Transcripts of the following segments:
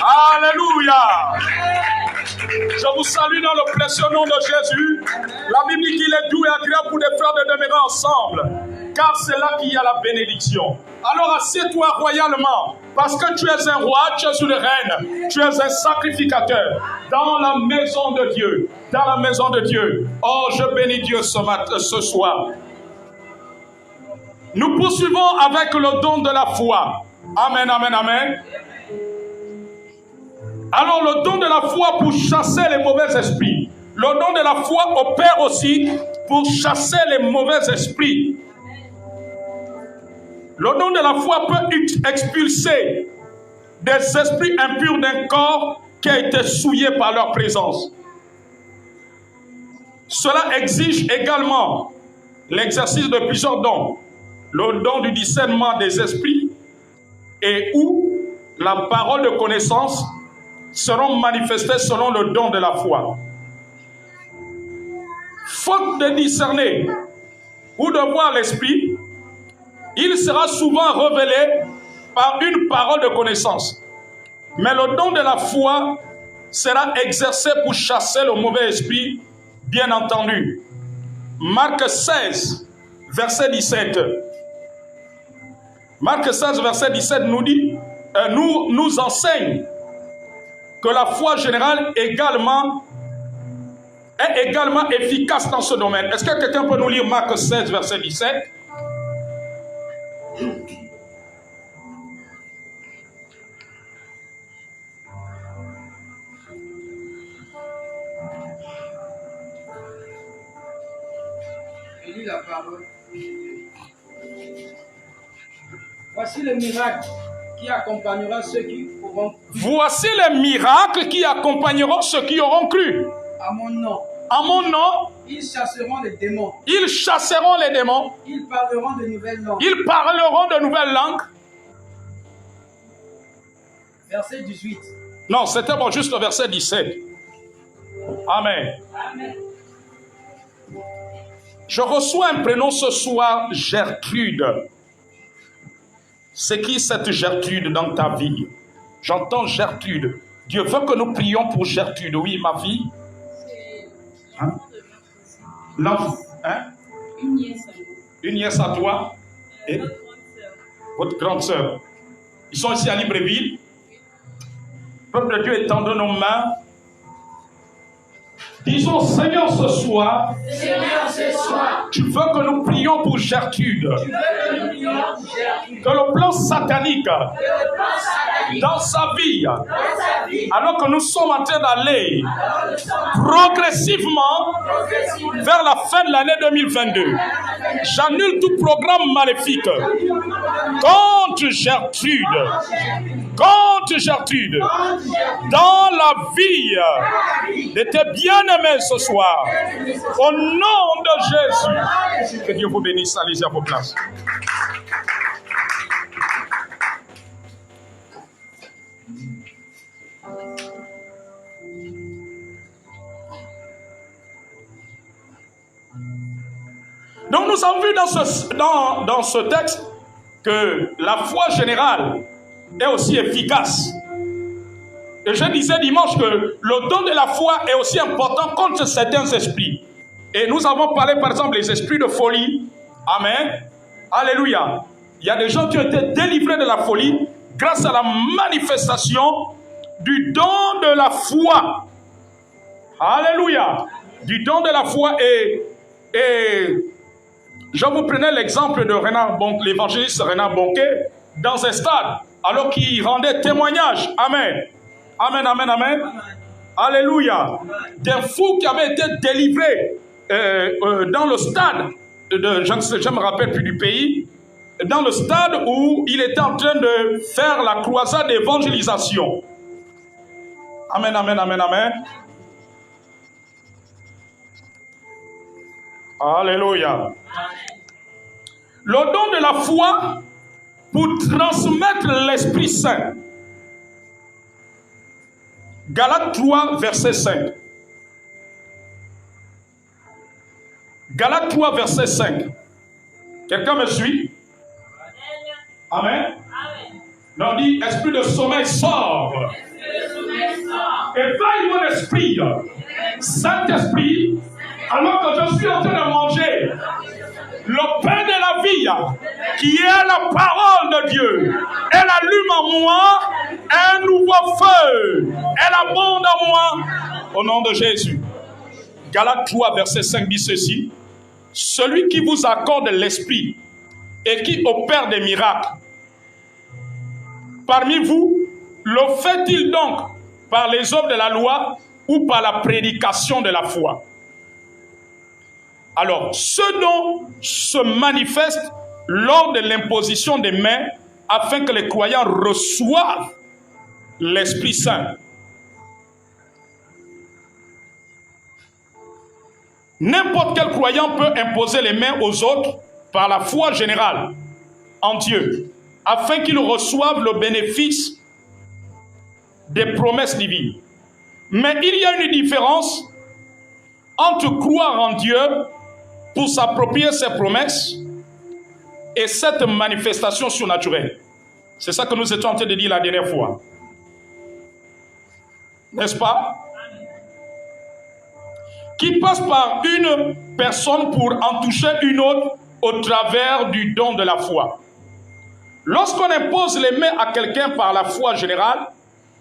Alléluia. Je vous salue dans le précieux nom de Jésus. La Bible dit qu'il est doux et agréable pour des frères de demeurer ensemble, car c'est là qu'il y a la bénédiction. Alors assieds-toi royalement, parce que tu es un roi, tu es une reine, tu es un sacrificateur dans la maison de Dieu. Dans la maison de Dieu. Oh, je bénis Dieu ce soir. Nous poursuivons avec le don de la foi. Amen, amen, amen. Alors, le don de la foi pour chasser les mauvais esprits. Le don de la foi opère aussi pour chasser les mauvais esprits. Le don de la foi peut expulser des esprits impurs d'un corps qui a été souillé par leur présence. Cela exige également l'exercice de plusieurs dons. Le don du discernement des esprits et où la parole de connaissance seront manifestées selon le don de la foi. Faute de discerner ou de voir l'esprit, il sera souvent révélé par une parole de connaissance. Mais le don de la foi sera exercé pour chasser le mauvais esprit, bien entendu. Marc 16, verset 17. Marc 16, verset 17 nous dit, nous enseigne que la foi générale est également efficace dans ce domaine. Est-ce que quelqu'un peut nous lire Marc 16, verset 17? Je lis la parole. Voici le miracle qui accompagnera ceux qui auront cru. Voici les miracles qui accompagneront ceux qui auront cru. À mon nom. À mon nom, Ils chasseront les démons. ils chasseront les démons. Ils parleront de nouvelles langues. Ils parleront de nouvelles langues. Verset 18. Non, c'était bon, juste le verset 17. Amen. Amen. Je reçois un prénom ce soir, Gertrude. C'est qui cette Gertrude dans ta vie? J'entends Gertrude. Dieu veut que nous prions pour Gertrude. Oui, ma vie. Hein? L'enfant, hein? Une nièce à toi et votre grande sœur. Ils sont ici à Libreville. Peuple de Dieu, étendons nos mains. Disons, Seigneur, ce soir, tu veux que nous prions pour Gertrude. Que le plan satanique dans sa vie, alors que nous sommes en train d'aller progressivement vers la fin de l'année 2022, j'annule tout programme maléfique contre Gertrude. Contre Gertrude, dans la vie de tes bien-aimés ce soir, au nom de Jésus, que Dieu vous bénisse. Allez-y à vos places. Donc nous avons vu dans ce texte que la foi générale est aussi efficace. Et je disais dimanche que le don de la foi est aussi important contre certains esprits. Et nous avons parlé par exemple des esprits de folie. Amen. Alléluia. Il y a des gens qui ont été délivrés de la folie grâce à la manifestation du don de la foi. Alléluia. Du don de la foi. Et je vous prenais l'exemple de l'évangéliste Renard Bonquet dans un stade, alors qu'il rendait témoignage. Amen. Amen, amen, amen. Alléluia. D'un fou qui avait été délivré dans le stade, je ne me rappelle plus du pays, dans le stade où il était en train de faire la croisade d'évangélisation. Amen, amen, amen, amen. Alléluia. Le don de la foi pour transmettre l'Esprit Saint. Galates 3, verset 5. Galates 3, verset 5. Quelqu'un me suit? Amen. Non, on dit, esprit de sommeil, sort. Et va mon esprit, Saint-Esprit, alors que je suis en train de manger le pain de la vie, qui est la parole de Dieu, elle allume en moi un nouveau feu. Elle abonde en moi au nom de Jésus. Galates 3, verset 5 dit ceci. Celui qui vous accorde l'esprit et qui opère des miracles, parmi vous, le fait-il donc par les œuvres de la loi ou par la prédication de la foi? Alors, ce don se manifeste lors de l'imposition des mains afin que les croyants reçoivent l'Esprit Saint. N'importe quel croyant peut imposer les mains aux autres par la foi générale en Dieu, afin qu'ils reçoivent le bénéfice des promesses divines. Mais il y a une différence entre croire en Dieu pour s'approprier ses promesses et cette manifestation surnaturelle. C'est ça que nous étions en train de dire la dernière fois. N'est-ce pas? Qui passe par une personne pour en toucher une autre au travers du don de la foi. Lorsqu'on impose les mains à quelqu'un par la foi générale,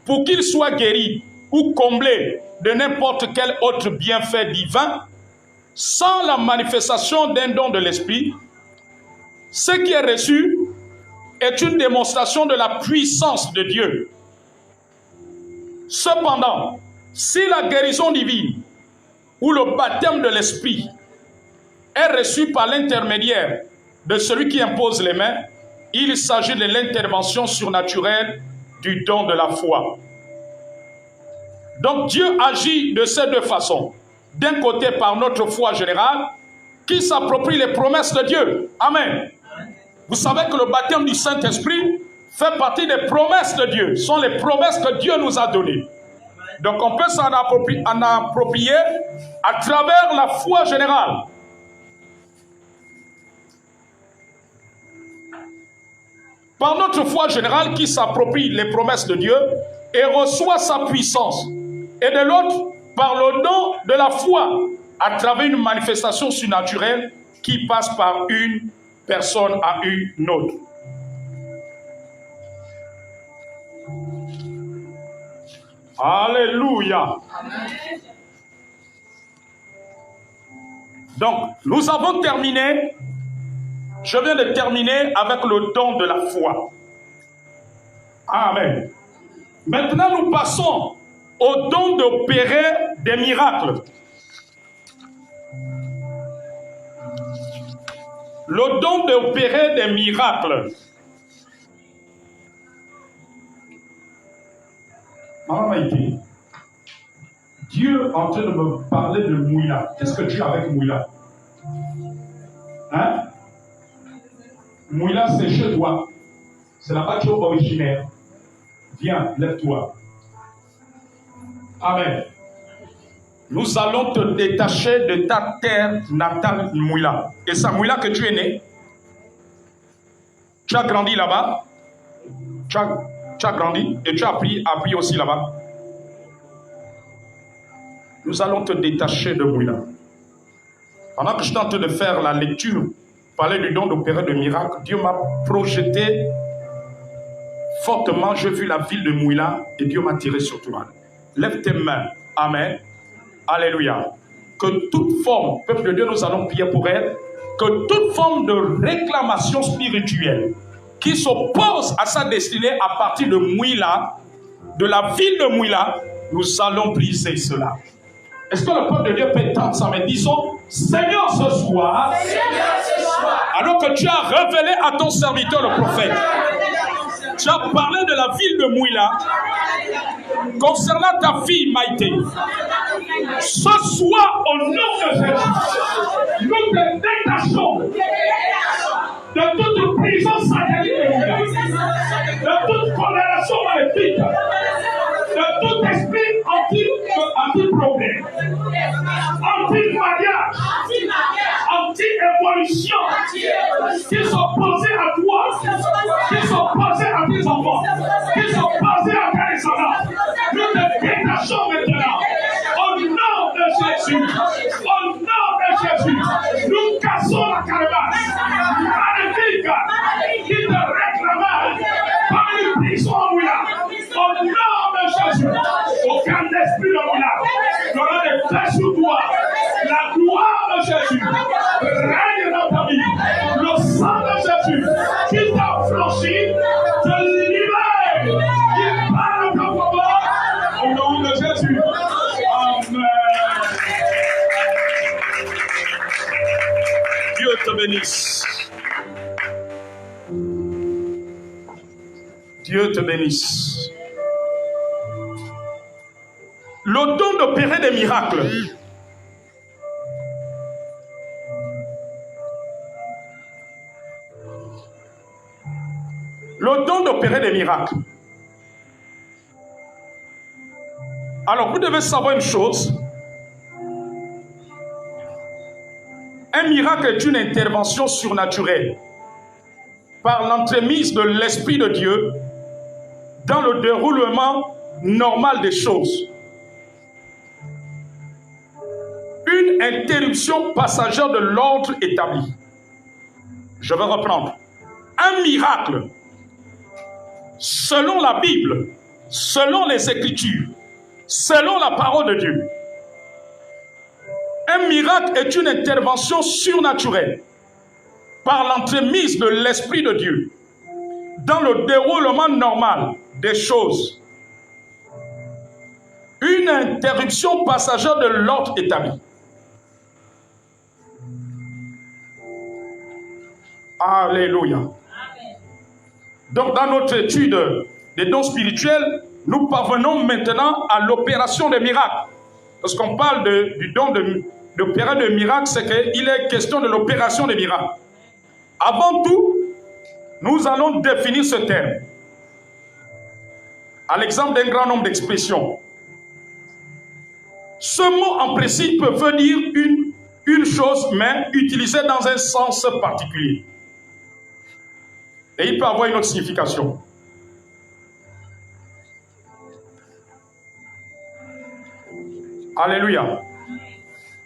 pour qu'il soit guéri ou comblé de n'importe quel autre bienfait divin, sans la manifestation d'un don de l'Esprit, ce qui est reçu est une démonstration de la puissance de Dieu. Cependant, si la guérison divine ou le baptême de l'Esprit est reçu par l'intermédiaire de celui qui impose les mains, il s'agit de l'intervention surnaturelle du don de la foi. Donc Dieu agit de ces deux façons. D'un côté par notre foi générale, qui s'approprie les promesses de Dieu. Amen. Vous savez que le baptême du Saint-Esprit fait partie des promesses de Dieu. Ce sont les promesses que Dieu nous a données. Donc on peut s'en approprier à travers la foi générale. Par notre foi générale qui s'approprie les promesses de Dieu et reçoit sa puissance. Et de l'autre, par le don de la foi, à travers une manifestation surnaturelle qui passe par une personne à une autre. Alléluia. Donc, nous avons terminé. Je viens de terminer avec le don de la foi. Amen. Maintenant, nous passons au don d'opérer des miracles. Le don d'opérer des miracles. Maman Maïté, Dieu est en train de me parler de Mouila. Qu'est-ce que tu as avec Mouila? Hein? Mouila, c'est chez toi. C'est là-bas que tu es originaire. Viens, lève-toi. Amen. Nous allons te détacher de ta terre natale, Mouila. Et c'est à Mouila que tu es né. Tu as grandi là-bas. Tu as grandi et tu as appris aussi là-bas. Nous allons te détacher de Mouila. Pendant que je suis en train de faire la lecture, parler du don d'opérer de miracles, Dieu m'a projeté fortement. J'ai vu la ville de Mouila et Dieu m'a tiré sur toi. Lève tes mains. Amen. Alléluia. Que toute forme, peuple de Dieu, nous allons prier pour elle, que toute forme de réclamation spirituelle qui s'oppose à sa destinée à partir de Mouila, de la ville de Mouila, nous allons briser cela. Est-ce que le peuple de Dieu peut tendre sa main? Disons, Seigneur, ce soir, alors que tu as révélé à ton serviteur le prophète, tu as parlé de la ville de Mouila, concernant ta fille Maïté. Ce soir, au nom de Jésus, nous te détachons de toute prison satanique de Mouila, de toute condamnation maléfique, de tout esprit anti-problème, anti-mariage, anti-évolution, qui sont posés à toi, qui Jésus, qui t'a franchi, te libère, qui parle à ta faveur, au nom de Jésus. Amen. Dieu te bénisse. Dieu te bénisse. Le don d'opérer des miracles. Le don d'opérer des miracles. Alors, vous devez savoir une chose. Un miracle est une intervention surnaturelle par l'entremise de l'Esprit de Dieu dans le déroulement normal des choses. Une interruption passagère de l'ordre établi. Je vais reprendre. Un miracle, selon la Bible, selon les Écritures, selon la parole de Dieu. Un miracle est une intervention surnaturelle par l'entremise de l'Esprit de Dieu dans le déroulement normal des choses. Une interruption passagère de l'ordre établi. Alléluia. Donc dans notre étude des dons spirituels, nous parvenons maintenant à l'opération des miracles. Lorsqu'on parle du don d'opérer des miracles, c'est qu'il est question de l'opération des miracles. Avant tout, nous allons définir ce terme. À l'exemple d'un grand nombre d'expressions. Ce mot en principe veut dire une chose, mais utilisé dans un sens particulier. Et il peut avoir une autre signification. Alléluia.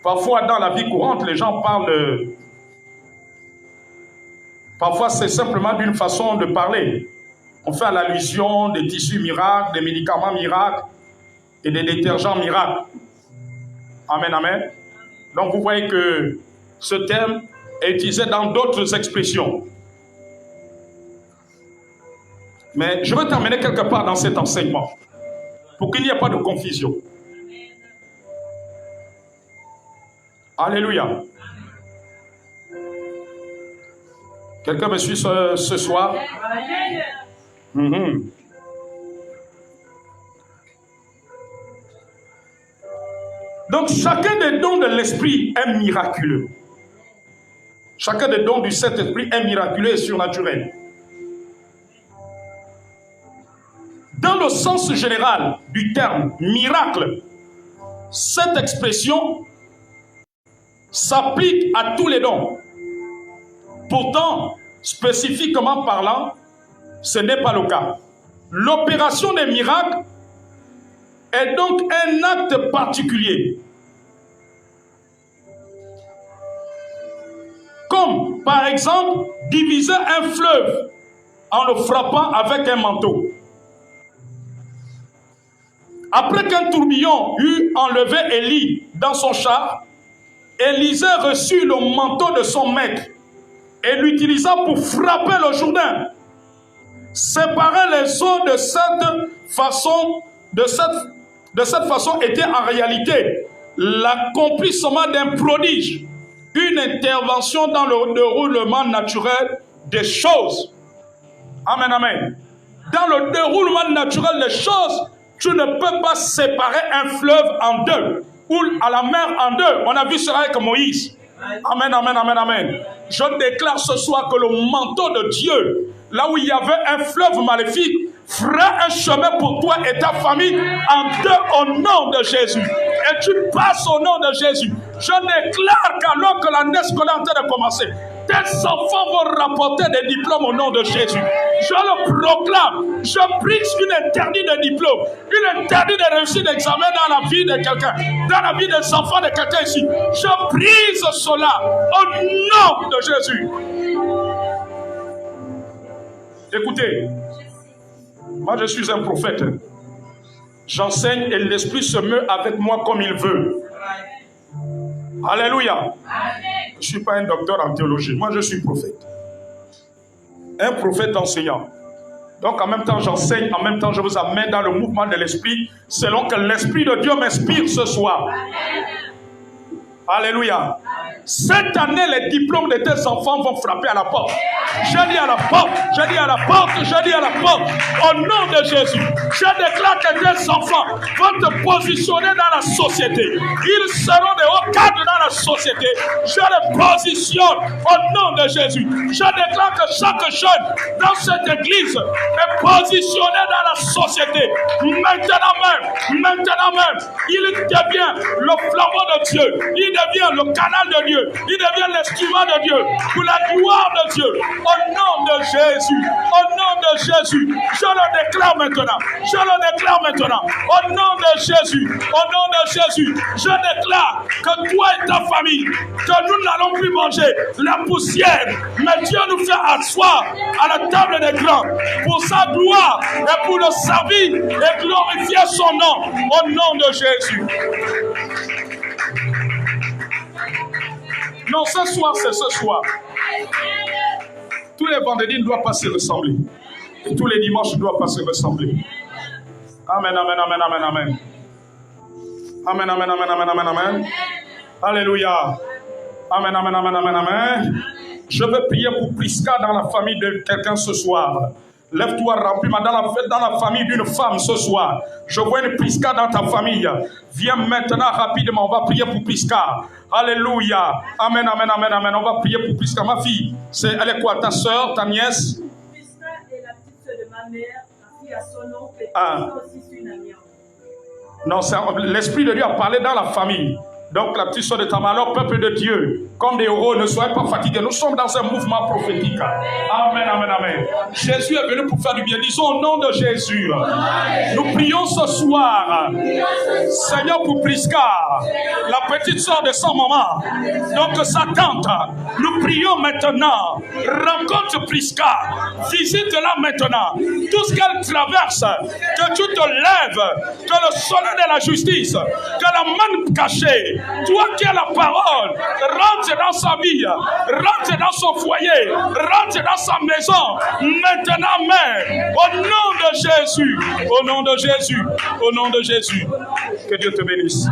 Parfois, dans la vie courante, les gens parlent Parfois, c'est simplement d'une façon de parler. On fait l'allusion des tissus miracles, des médicaments miracles et des détergents miracles. Amen, amen. Donc, vous voyez que ce terme est utilisé dans d'autres expressions. Mais je veux terminer quelque part dans cet enseignement pour qu'il n'y ait pas de confusion. Alléluia. Quelqu'un me suit ce soir? Donc, chacun des dons de l'Esprit est miraculeux. Chacun des dons du Saint-Esprit est miraculeux et surnaturel. Dans le sens général du terme miracle, cette expression s'applique à tous les dons. Pourtant, spécifiquement parlant, ce n'est pas le cas. L'opération des miracles est donc un acte particulier. Comme, par exemple, diviser un fleuve en le frappant avec un manteau. Après qu'un tourbillon eut enlevé Élie dans son char, Élisée reçut le manteau de son maître et l'utilisa pour frapper le Jourdain. Séparer les eaux de cette façon était en réalité l'accomplissement d'un prodige, une intervention dans le déroulement naturel des choses. Amen, amen. Dans le déroulement naturel des choses, tu ne peux pas séparer un fleuve en deux, ou à la mer en deux. On a vu cela avec Moïse. Amen, amen, amen, amen. Je déclare ce soir que le manteau de Dieu, là où il y avait un fleuve maléfique, fera un chemin pour toi et ta famille en deux au nom de Jésus. Et tu passes au nom de Jésus. Je déclare qu'alors que l'année scolaire est en train de commencer, tes enfants vont rapporter des diplômes au nom de Jésus. Je le proclame. Je brise une interdit de diplôme, une interdit de réussite d'examen dans la vie de quelqu'un, dans la vie des enfants de quelqu'un ici. Je brise cela au nom de Jésus. Écoutez, moi je suis un prophète. J'enseigne et l'Esprit se meut avec moi comme il veut. Alléluia. Je ne suis pas un docteur en théologie. Moi, je suis prophète. un prophète enseignant. Donc en même temps j'enseigne, en même temps je vous amène dans le mouvement de l'esprit, selon que l'esprit de Dieu m'inspire ce soir. Alléluia. Cette année, les diplômes de tes enfants vont frapper à la porte. Je dis à la porte, je dis à la porte, je dis à la porte. Au nom de Jésus, je déclare que tes enfants vont te positionner dans la société. Ils seront des hauts cadres dans la société. Je les positionne au nom de Jésus. Je déclare que chaque jeune dans cette église est positionné dans la société. Maintenant même, il devient le flambeau de Dieu. Il devient le canal de Dieu. Il devient l'instrument de Dieu pour la gloire de Dieu. Au nom de Jésus, au nom de Jésus, je le déclare maintenant. Je le déclare maintenant. Au nom de Jésus, au nom de Jésus, je déclare que toi et ta famille, que nous n'allons plus manger la poussière, mais Dieu nous fait asseoir à la table des grands pour sa gloire et pour le servir et glorifier son nom. Au nom de Jésus. Non, ce soir, c'est ce soir. Tous les vendredis ne doivent pas se ressembler. Et tous les dimanches ne doivent pas se ressembler. Amen, amen, amen, amen, amen. Amen, amen, amen, amen, amen, amen. Alléluia. Amen, amen, amen, amen, amen. Je veux prier pour Prisca dans la famille de quelqu'un ce soir. Lève-toi, remplis-moi dans la famille d'une femme ce soir. Je vois une Prisca dans ta famille. Viens maintenant rapidement, on va prier pour Prisca. Alléluia. Amen, amen, amen, amen. On va prier pour Prisca. Ma fille, elle est quoi? Ta soeur, ta nièce? Prisca est la petite soeur de ma mère. Ma fille a son nom. Et aussi c'est une amie. Non, l'Esprit de Dieu a parlé dans la famille. Donc la petite soeur de ta malheur, peuple de Dieu, comme des héros, ne soyez pas fatigués. Nous sommes dans un mouvement prophétique. Amen, amen, amen. Jésus est venu pour faire du bien. Disons au nom de Jésus. Nous prions ce soir, Seigneur, pour Prisca, la petite soeur de son maman, donc sa tante. Nous prions maintenant. Rencontre Prisca. Visite-la maintenant. Tout ce qu'elle traverse, que tu te lèves, que le soleil de la justice, que la main cachée, toi qui as la parole, rentre dans sa vie, rentre dans son foyer, rentre dans sa maison, maintenant même, au nom de Jésus, au nom de Jésus, au nom de Jésus. Que Dieu te bénisse.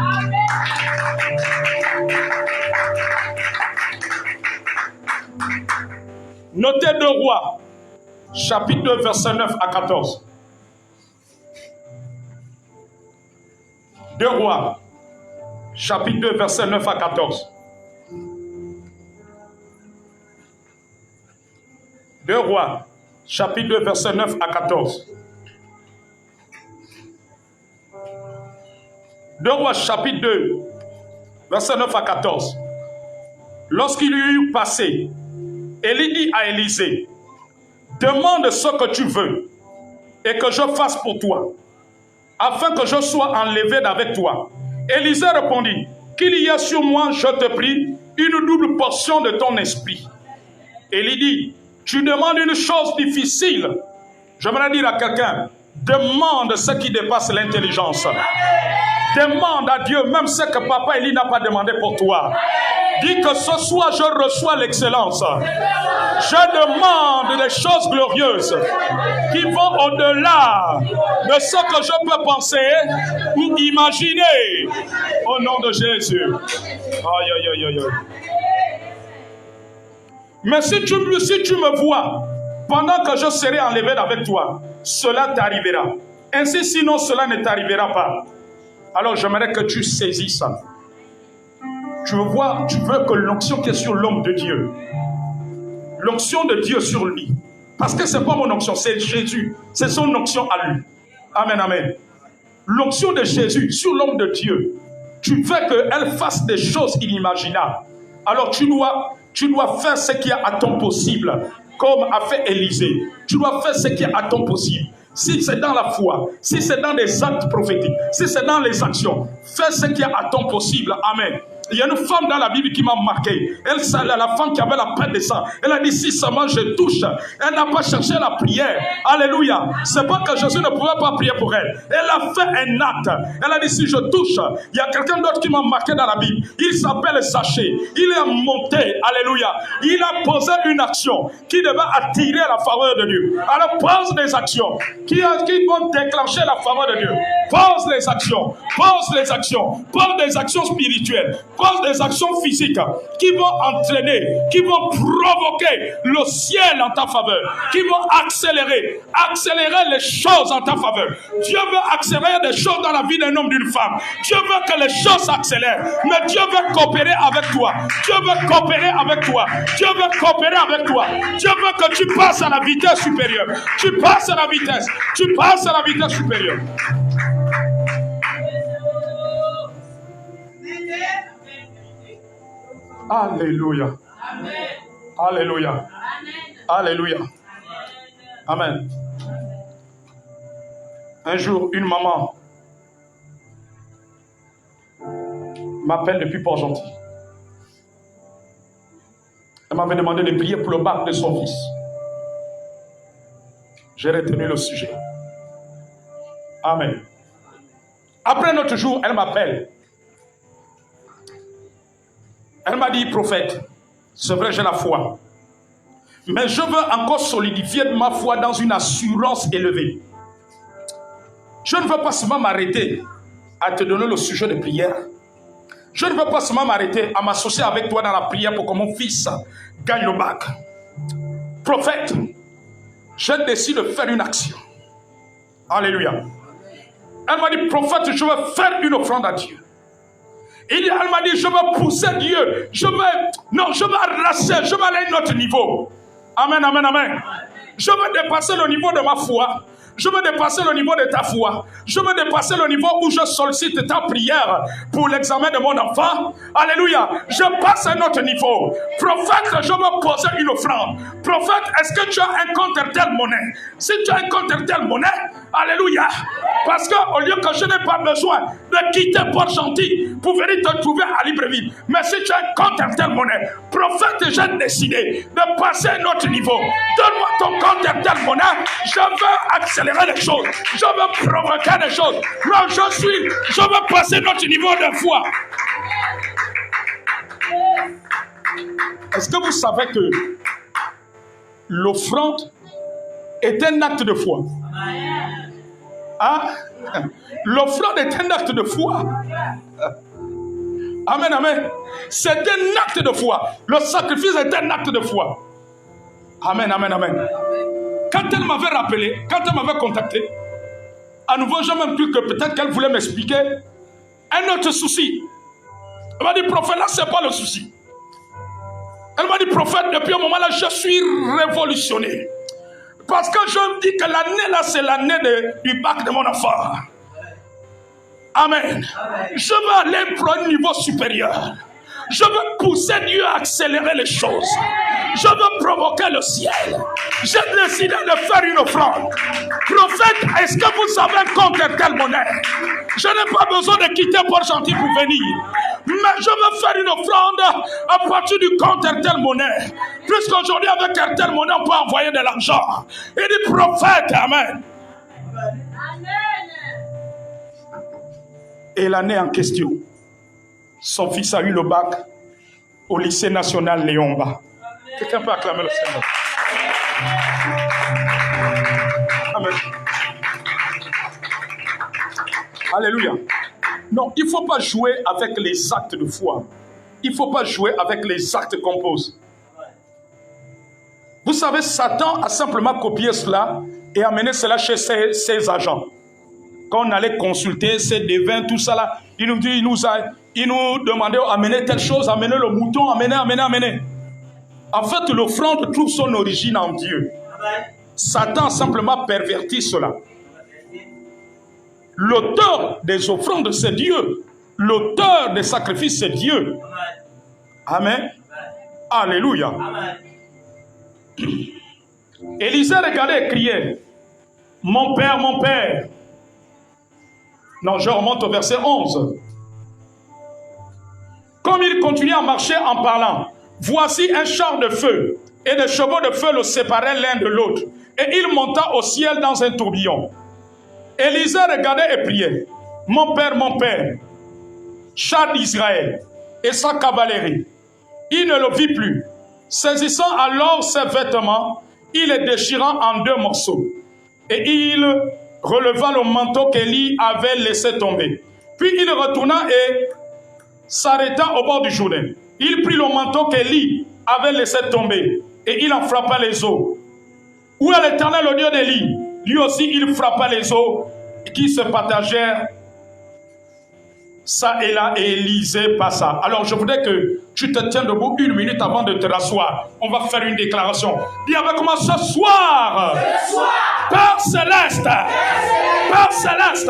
Notez 2 Rois, chapitre 2, verset 9 à 14. 2 Rois, chapitre 2, verset 9 à 14. 2 Rois, chapitre 2, verset 9 à 14. 2 Rois, chapitre 2, verset 9 à 14. Lorsqu'il eut passé, Élie dit à Élisée, demande ce que tu veux et que je fasse pour toi, afin que je sois enlevé d'avec toi. Élisée répondit, qu'il y ait sur moi, je te prie, une double portion de ton esprit. Élie dit, tu demandes une chose difficile. J'aimerais dire à quelqu'un, demande ce qui dépasse l'intelligence. Demande à Dieu même ce que papa Élie n'a pas demandé pour toi. Dis que ce soir je reçois l'excellence. Je demande des choses glorieuses qui vont au-delà de ce que je peux penser ou imaginer. Au nom de Jésus. Aïe, aïe, aïe, aïe. Mais si tu me vois pendant que je serai enlevé avec toi, cela t'arrivera. Ainsi, sinon cela ne t'arrivera pas. Alors j'aimerais que tu saisisses ça. Tu veux que l'onction qui est sur l'homme de Dieu, l'onction de Dieu sur lui, parce que ce n'est pas mon onction, c'est Jésus, c'est son onction à lui. Amen, amen. L'onction de Jésus sur l'homme de Dieu, tu veux qu'elle fasse des choses inimaginables. Alors tu dois faire ce qui est à ton possible, comme a fait Élisée. Tu dois faire ce qui est à ton possible. Si c'est dans la foi, si c'est dans des actes prophétiques, si c'est dans les actions, fais ce qui est à ton possible. Amen. Il y a une femme dans la Bible qui m'a marqué. Elle, c'est la femme qui avait la peine de sang. Elle a dit, si seulement je touche. Elle n'a pas cherché la prière. Alléluia. C'est pas que Jésus ne pouvait pas prier pour elle. Elle a fait un acte. Elle a dit, si je touche, il y a quelqu'un d'autre qui m'a marqué dans la Bible. Il s'appelle Zachée. Il est monté. Alléluia. Il a posé une action qui devait attirer la faveur de Dieu. Alors pose des actions qui vont déclencher la faveur de Dieu. Pose les actions. Pose les actions. Pose des actions spirituelles. Pose des actions physiques qui vont entraîner, qui vont provoquer le ciel en ta faveur, qui vont accélérer les choses en ta faveur. Dieu veut accélérer des choses dans la vie d'un homme, d'une femme. Dieu veut que les choses s'accélèrent, mais Dieu veut coopérer avec toi. Dieu veut coopérer avec toi. Dieu veut coopérer avec toi. Dieu veut que tu passes à la vitesse supérieure. Tu passes à la vitesse. Tu passes à la vitesse supérieure. Alléluia. Amen. Alléluia. Amen. Alléluia. Amen. Un jour, une maman m'appelle depuis Port-Gentil. Elle m'avait demandé de prier pour le bac de son fils. J'ai retenu le sujet. Amen. Après notre jour, elle m'appelle. Elle m'a dit, prophète, c'est vrai, j'ai la foi. Mais je veux encore solidifier ma foi dans une assurance élevée. Je ne veux pas seulement m'arrêter à te donner le sujet de prière. Je ne veux pas seulement m'arrêter à m'associer avec toi dans la prière pour que mon fils gagne le bac. Prophète, je décide de faire une action. Alléluia. Elle m'a dit, prophète, je veux faire une offrande à Dieu. Elle m'a dit, je veux pousser Dieu. Je veux arracher, je veux aller à un autre niveau. Amen, amen, amen. Je veux dépasser le niveau de ma foi. Je veux dépasser le niveau de ta foi. Je veux dépasser le niveau où je sollicite ta prière pour l'examen de mon enfant. Alléluia. Je passe à un autre niveau. Prophète, je veux poser une offrande. Prophète, est-ce que tu as un compte RTL monnaie? Si tu as un compte RTL monnaie, alléluia. Parce qu'au lieu que je n'ai pas besoin de quitter Port-Gentil pour venir te trouver à Libreville. Mais si tu as un compte RTL monnaie, prophète, j'ai décidé de passer à un autre niveau. Donne-moi ton compte RTL monnaie. Je veux accélérer les choses. Je veux provoquer des choses. Là, je veux passer notre niveau de foi. Est-ce que vous savez que l'offrande est un acte de foi? Hein? L'offrande est un acte de foi. Amen, amen. C'est un acte de foi. Le sacrifice est un acte de foi. Amen, amen, amen. Quand elle m'avait rappelé, quand elle m'avait contacté, à nouveau, j'ai même cru que peut-être qu'elle voulait m'expliquer un autre souci. Elle m'a dit, prophète, là, ce n'est pas le souci. Elle m'a dit, prophète, depuis un moment là, je suis révolutionné. Parce que je me dis que l'année là, c'est l'année du bac de mon enfant. Amen. Je veux aller pour un niveau supérieur. Je veux pousser Dieu à accélérer les choses. Je veux provoquer le ciel. J'ai décidé de faire une offrande. Prophète, est-ce que vous avez un compte RTL monnaie? Je n'ai pas besoin de quitter Port-Gentil pour venir. Mais je veux faire une offrande à partir du compte RTL monnaie. Puisqu'aujourd'hui, avec RTL monnaie, on peut envoyer de l'argent. Il dit, prophète, amen. Et l'année en question, son fils a eu le bac au lycée national Léomba. Quelqu'un peut acclamer le Seigneur. Amen. Alléluia. Non, il ne faut pas jouer avec les actes de foi. Il ne faut pas jouer avec les actes qu'on pose. Vous savez, Satan a simplement copié cela et amené cela chez ses agents. Quand on allait consulter ses devins, tout ça là, il nous demandait d'amener telle chose, amener le mouton, amener. En fait, l'offrande trouve son origine en Dieu. Satan a simplement perverti cela. L'auteur des offrandes, c'est Dieu. L'auteur des sacrifices, c'est Dieu. Amen. Alléluia. Élisée regardait et criait, mon père, mon père. Non, je remonte au verset 11. Quand comme il continuait à marcher en parlant, voici un char de feu et des chevaux de feu le séparaient l'un de l'autre. Et il monta au ciel dans un tourbillon. Élisée regardait et priait. Mon père, char d'Israël et sa cavalerie. Il ne le vit plus. Saisissant alors ses vêtements, il les déchira en 2 morceaux. Et il releva le manteau qu'Élie avait laissé tomber. Puis il retourna et s'arrêta au bord du Jourdain. Il prit le manteau qu'Élie avait laissé tomber et il en frappa les eaux. Où est l'Éternel, le Dieu d'Élie? Lui aussi, il frappa les eaux qui se partagèrent ça et là, et Élisée passa. Alors je voudrais que tu te tiennes debout 1 minute avant de te rasseoir. On va faire une déclaration. Dis avec moi: ce soir, Père Céleste, Père Céleste,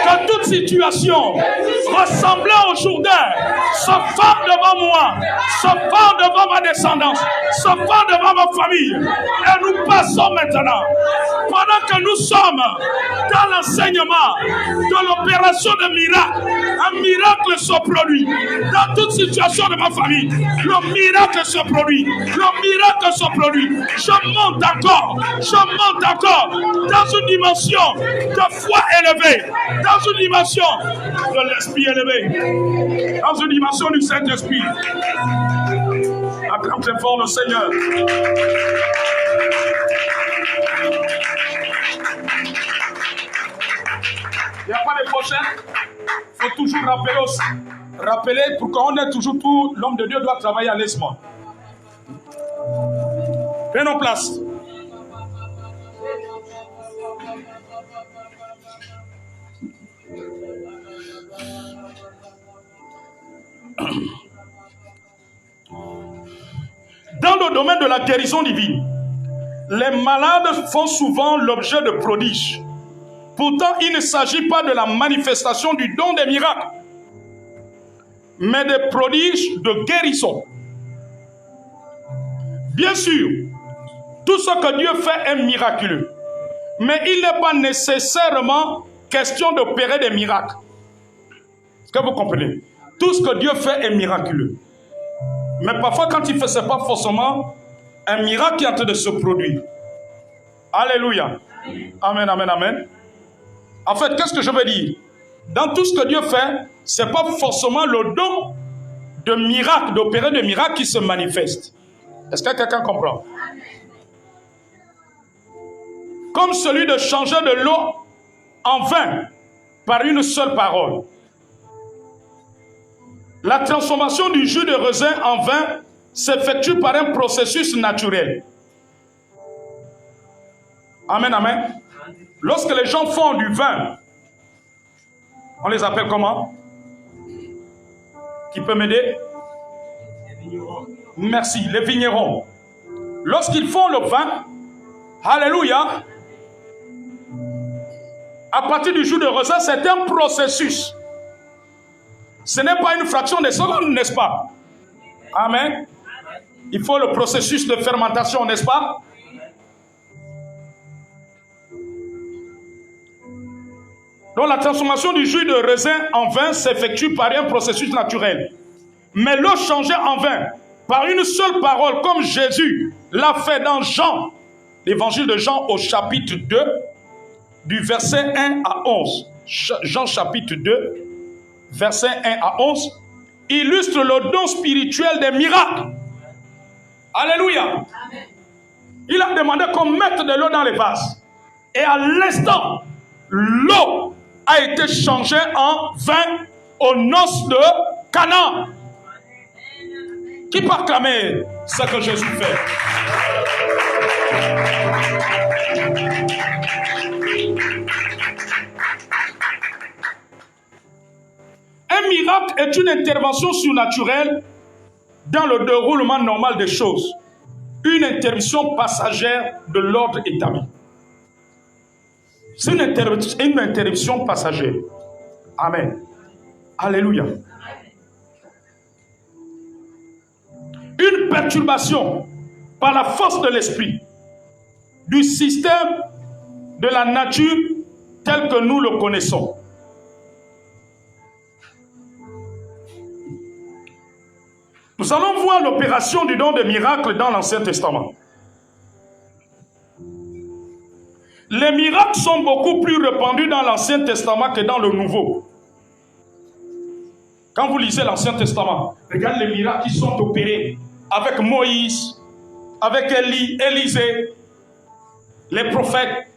que toute situation ressemblant au Jourdain se forme devant moi, se forme devant ma descendance, se forme devant ma famille. Et nous passons maintenant, pendant que nous sommes dans l'enseignement de l'opération de miracle, un miracle se produit dans toute situation de ma famille. Le miracle se produit, le miracle se produit. Je monte encore dans une dimension de foi élevée, dans une dimension de l'esprit élevé, dans une dimension du Saint-Esprit. Acclame très fort le Seigneur. Il n'y a pas de prochain. Il faut toujours rappeler aussi. Rappeler pour qu'on ait toujours tout. L'homme de Dieu doit travailler à l'aisement. Prenons place. Dans le domaine de la guérison divine, les malades font souvent l'objet de prodiges. Pourtant, il ne s'agit pas de la manifestation du don des miracles, mais des prodiges de guérison. Bien sûr, tout ce que Dieu fait est miraculeux, mais il n'est pas nécessairement question d'opérer des miracles. Est-ce que vous comprenez? Tout ce que Dieu fait est miraculeux. Mais parfois, quand il fait, ce n'est pas forcément un miracle qui est en train de se produire. Alléluia. Amen, amen, amen. En fait, qu'est-ce que je veux dire? Dans tout ce que Dieu fait, ce n'est pas forcément le don de miracle, d'opérer de miracle qui se manifeste. Est-ce que quelqu'un comprend? Comme celui de changer de l'eau en vin par une seule parole. La transformation du jus de raisin en vin s'effectue par un processus naturel. Amen, amen. Lorsque les gens font du vin, on les appelle comment? Qui peut m'aider? Merci, les vignerons. Lorsqu'ils font le vin, alléluia, à partir du jus de raisin, c'est un processus. Ce n'est pas une fraction de seconde, n'est-ce pas? Amen. Il faut le processus de fermentation, n'est-ce pas? Donc la transformation du jus de raisin en vin s'effectue par un processus naturel. Mais l'eau changée en vin par une seule parole, comme Jésus l'a fait dans Jean, l'évangile de Jean au chapitre 2, du verset 1 à 11. Jean chapitre 2, verset 1 à 11, illustre le don spirituel des miracles. Alléluia. Amen. Il a demandé qu'on mette de l'eau dans les vases. Et à l'instant, l'eau a été changée en vin aux noces de Cana. Qui peut acclamer ce que Jésus fait? Un miracle est une intervention surnaturelle dans le déroulement normal des choses. Une intervention passagère de l'ordre établi. C'est une interruption passagère. Amen. Alléluia. Une perturbation par la force de l'esprit du système de la nature tel que nous le connaissons. Nous allons voir l'opération du don des miracles dans l'Ancien Testament. Les miracles sont beaucoup plus répandus dans l'Ancien Testament que dans le Nouveau. Quand vous lisez l'Ancien Testament, regardez les miracles qui sont opérés avec Moïse, avec Élisée, les prophètes,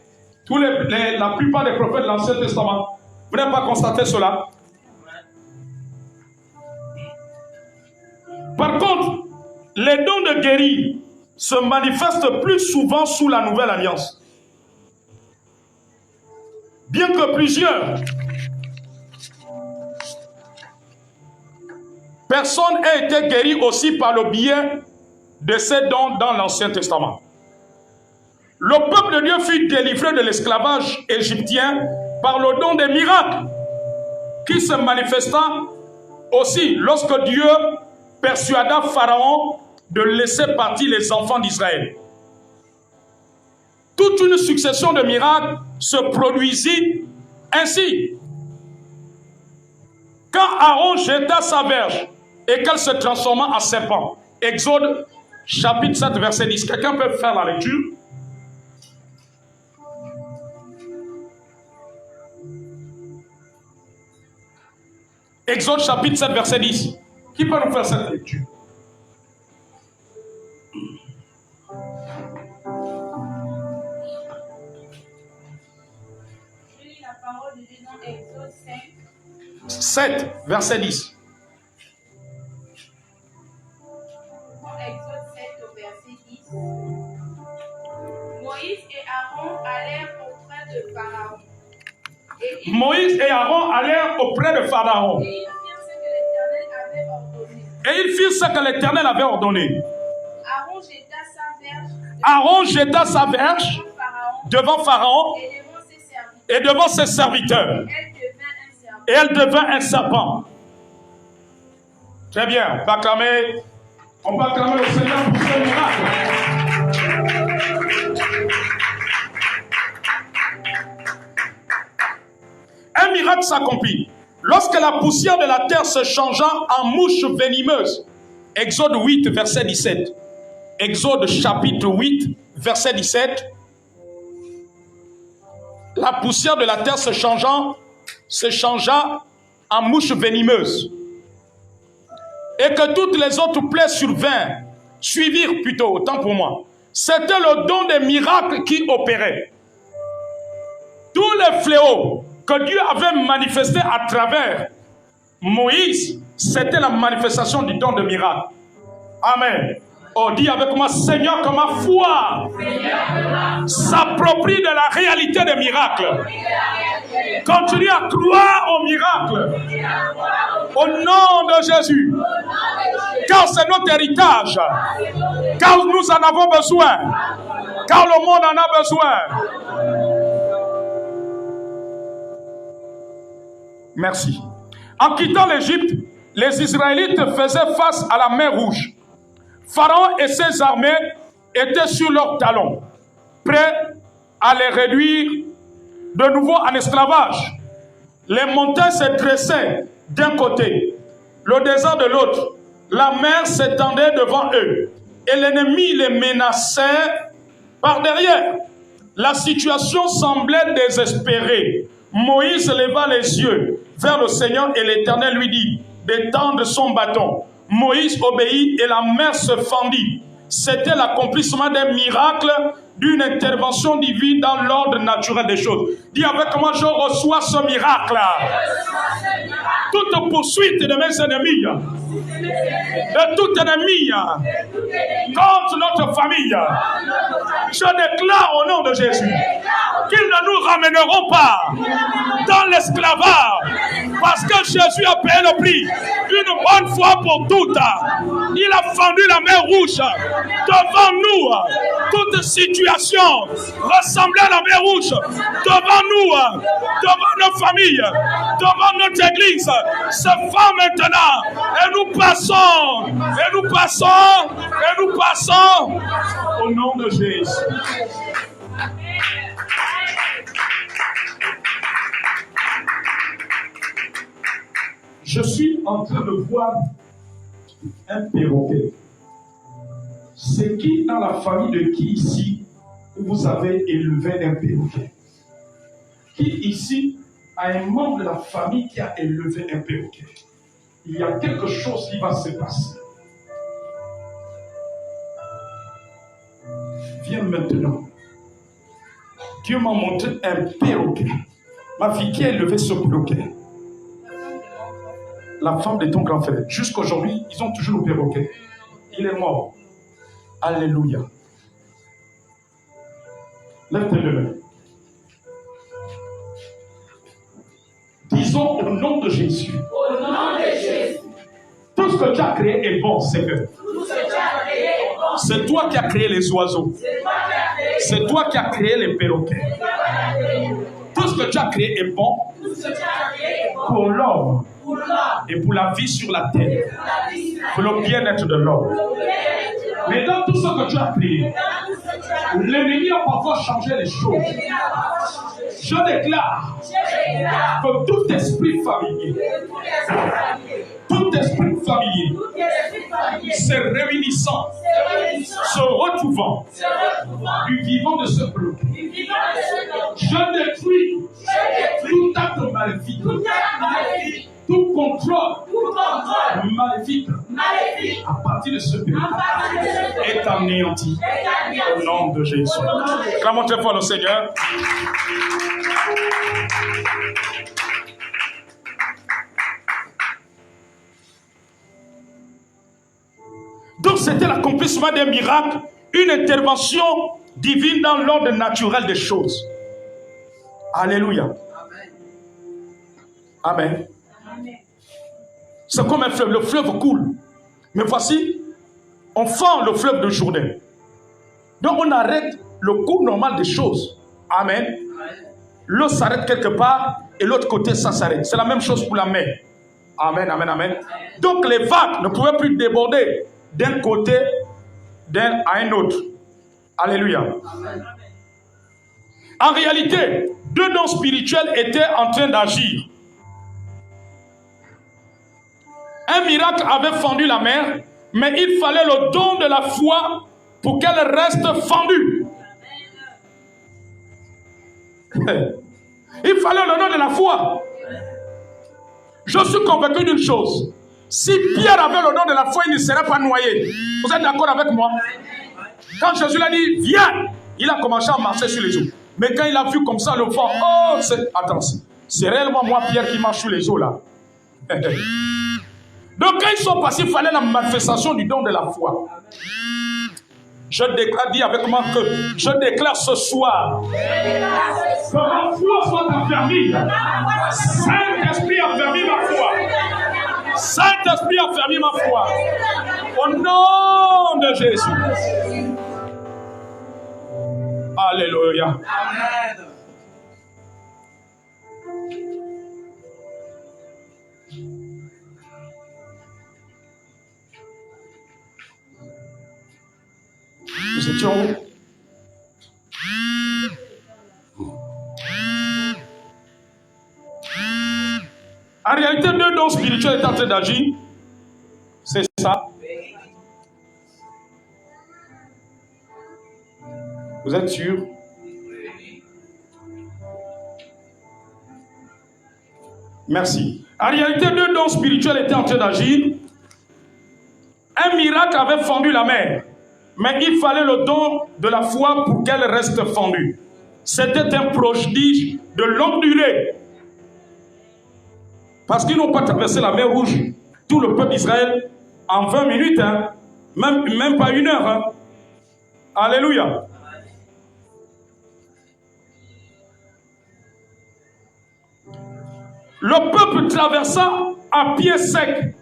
la plupart des prophètes de l'Ancien Testament. Vous n'avez pas constaté cela? Par contre, les dons de guérir se manifestent plus souvent sous la Nouvelle Alliance. Bien que plusieurs personnes aient été guéries aussi par le biais de ces dons dans l'Ancien Testament. Le peuple de Dieu fut délivré de l'esclavage égyptien par le don des miracles qui se manifesta aussi lorsque Dieu persuada Pharaon de laisser partir les enfants d'Israël. Toute une succession de miracles se produisit ainsi. Quand Aaron jeta sa verge et qu'elle se transforma en serpent. Exode chapitre 7 verset 10. Quelqu'un peut faire la lecture? Exode chapitre 7 verset 10. Qui peut nous faire cette lecture? Je lis la parole de Dieu dans Exode 7 verset 10. Exode 7 au verset 10. Moïse et Aaron allèrent auprès de Pharaon. Moïse et Aaron allèrent auprès de Pharaon. Et ils firent ce que l'Éternel avait ordonné. Et ils firent ce que l'Éternel avait ordonné. Aaron jeta sa verge devant Pharaon et devant ses serviteurs. Et elle devint un serpent. Très bien. On va acclamer le Seigneur pour ce miracle. Un miracle s'accomplit lorsque la poussière de la terre se changea en mouche venimeuse. Exode 8, verset 17. Exode chapitre 8, verset 17. La poussière de la terre se changea en mouche venimeuse. Et que toutes les autres plaies suivirent plutôt, autant pour moi. C'était le don des miracles qui opérait. Tous les fléaux que Dieu avait manifestés à travers Moïse, c'était la manifestation du don de miracle. Amen. Oh, dis avec moi, Seigneur, que ma foi s'approprie de la réalité des miracles. Continue à croire aux miracles. Au nom de Jésus. Car c'est notre héritage. Car nous en avons besoin. Car le monde en a besoin. Merci. En quittant l'Égypte, les Israélites faisaient face à la mer Rouge. Pharaon et ses armées étaient sur leurs talons, prêts à les réduire de nouveau en esclavage. Les montagnes se dressaient d'un côté, le désert de l'autre. La mer s'étendait devant eux et l'ennemi les menaçait par derrière. La situation semblait désespérée. Moïse leva les yeux vers le Seigneur et l'Éternel lui dit d'étendre son bâton. Moïse obéit et la mer se fendit. C'était l'accomplissement d'un miracle, d'une intervention divine dans l'ordre naturel des choses. Dis avec moi, je reçois ce miracle. Toute poursuite de mes ennemis, de tout ennemi contre notre famille, je déclare au nom de Jésus qu'ils ne nous ramèneront pas dans l'esclavage, parce que Jésus a payé le prix une bonne fois pour toutes. Il a fendu la mer Rouge devant nous. Toute situation ressemblait à la mer Rouge devant nous, devant nos familles, devant notre église. Se fend maintenant et nous passons, et nous passons, et nous passons au nom de Jésus. Je suis en train de voir Un perroquet. C'est qui dans la famille de qui ici vous avez élevé un perroquet? Qui ici a un membre de la famille qui a élevé un perroquet? Il y a quelque chose qui va se passer. Viens maintenant. Dieu m'a montré un perroquet. Ma fille qui a élevé ce perroquet. La femme de ton grand frère. Jusqu'aujourd'hui, ils ont toujours le perroquet. Il est mort. Alléluia. Lève tes deux mains. Disons au nom de Jésus. Au nom de Jésus. Tout ce que tu as créé est bon, Seigneur. Tout ce que tu as créé est bon. C'est toi qui as créé les oiseaux. C'est toi qui as créé. C'est toi qui as créé les perroquets. C'est toi qui as créé. Tout ce que tu as créé est bon Tout ce que tu as créé est bon. pour l'homme Pour l'homme. et pour la vie sur la terre, Pour la vie. pour le bien-être de l'homme. Mais dans tout ce que tu as créé, l'ennemi a parfois changé les choses. Je déclare que tout esprit familier, se réunissant, se retrouvant du vivant de ce bloc, je détruis tout acte maléfique, tout contrôle maléfique à partir de ce bloc est anéanti au nom de Jésus. Clamons très fort le Seigneur. Donc c'était l'accomplissement des miracles, une intervention divine dans l'ordre naturel des choses. Alléluia. Amen. C'est comme un fleuve, le fleuve coule. Mais voici, on fend le fleuve de Jourdain. Donc on arrête le cours normal des choses. Amen. L'eau s'arrête quelque part et l'autre côté ça s'arrête. C'est la même chose pour la mer. Amen, amen, amen. Donc les vagues ne pouvaient plus déborder d'un côté à un autre. Alléluia. En réalité, deux dons spirituels étaient en train d'agir. Un miracle avait fendu la mer, mais il fallait le don de la foi pour qu'elle reste fendue. Il fallait le don de la foi. Je suis convaincu d'une chose. Si Pierre avait le don de la foi, il ne serait pas noyé. Vous êtes d'accord avec moi? Quand Jésus l'a dit, viens, il a commencé à marcher sur les eaux. Mais quand il a vu comme ça le vent, oh, attention, c'est réellement moi, Pierre, qui marche sur les eaux là. Donc quand ils sont passés, il fallait la manifestation du don de la foi. Je déclare, dis avec moi que je déclare ce soir que ma foi soit affermie. Saint-Esprit affermit ma foi. Saint-Esprit affermit ma foi. Au nom de Jésus. Alléluia. Amen. Nous étions en réalité, deux dons spirituels étaient en train d'agir. C'est ça. Vous êtes sûr? Merci. En réalité, deux dons spirituels étaient en train d'agir. Un miracle avait fendu la mer. Mais il fallait le don de la foi pour qu'elle reste fendue. C'était un prodige de longue durée. Parce qu'ils n'ont pas traversé la mer Rouge, tout le peuple d'Israël, en 20 minutes, hein, même pas 1 heure. Hein. Alléluia. Le peuple traversa à pied sec.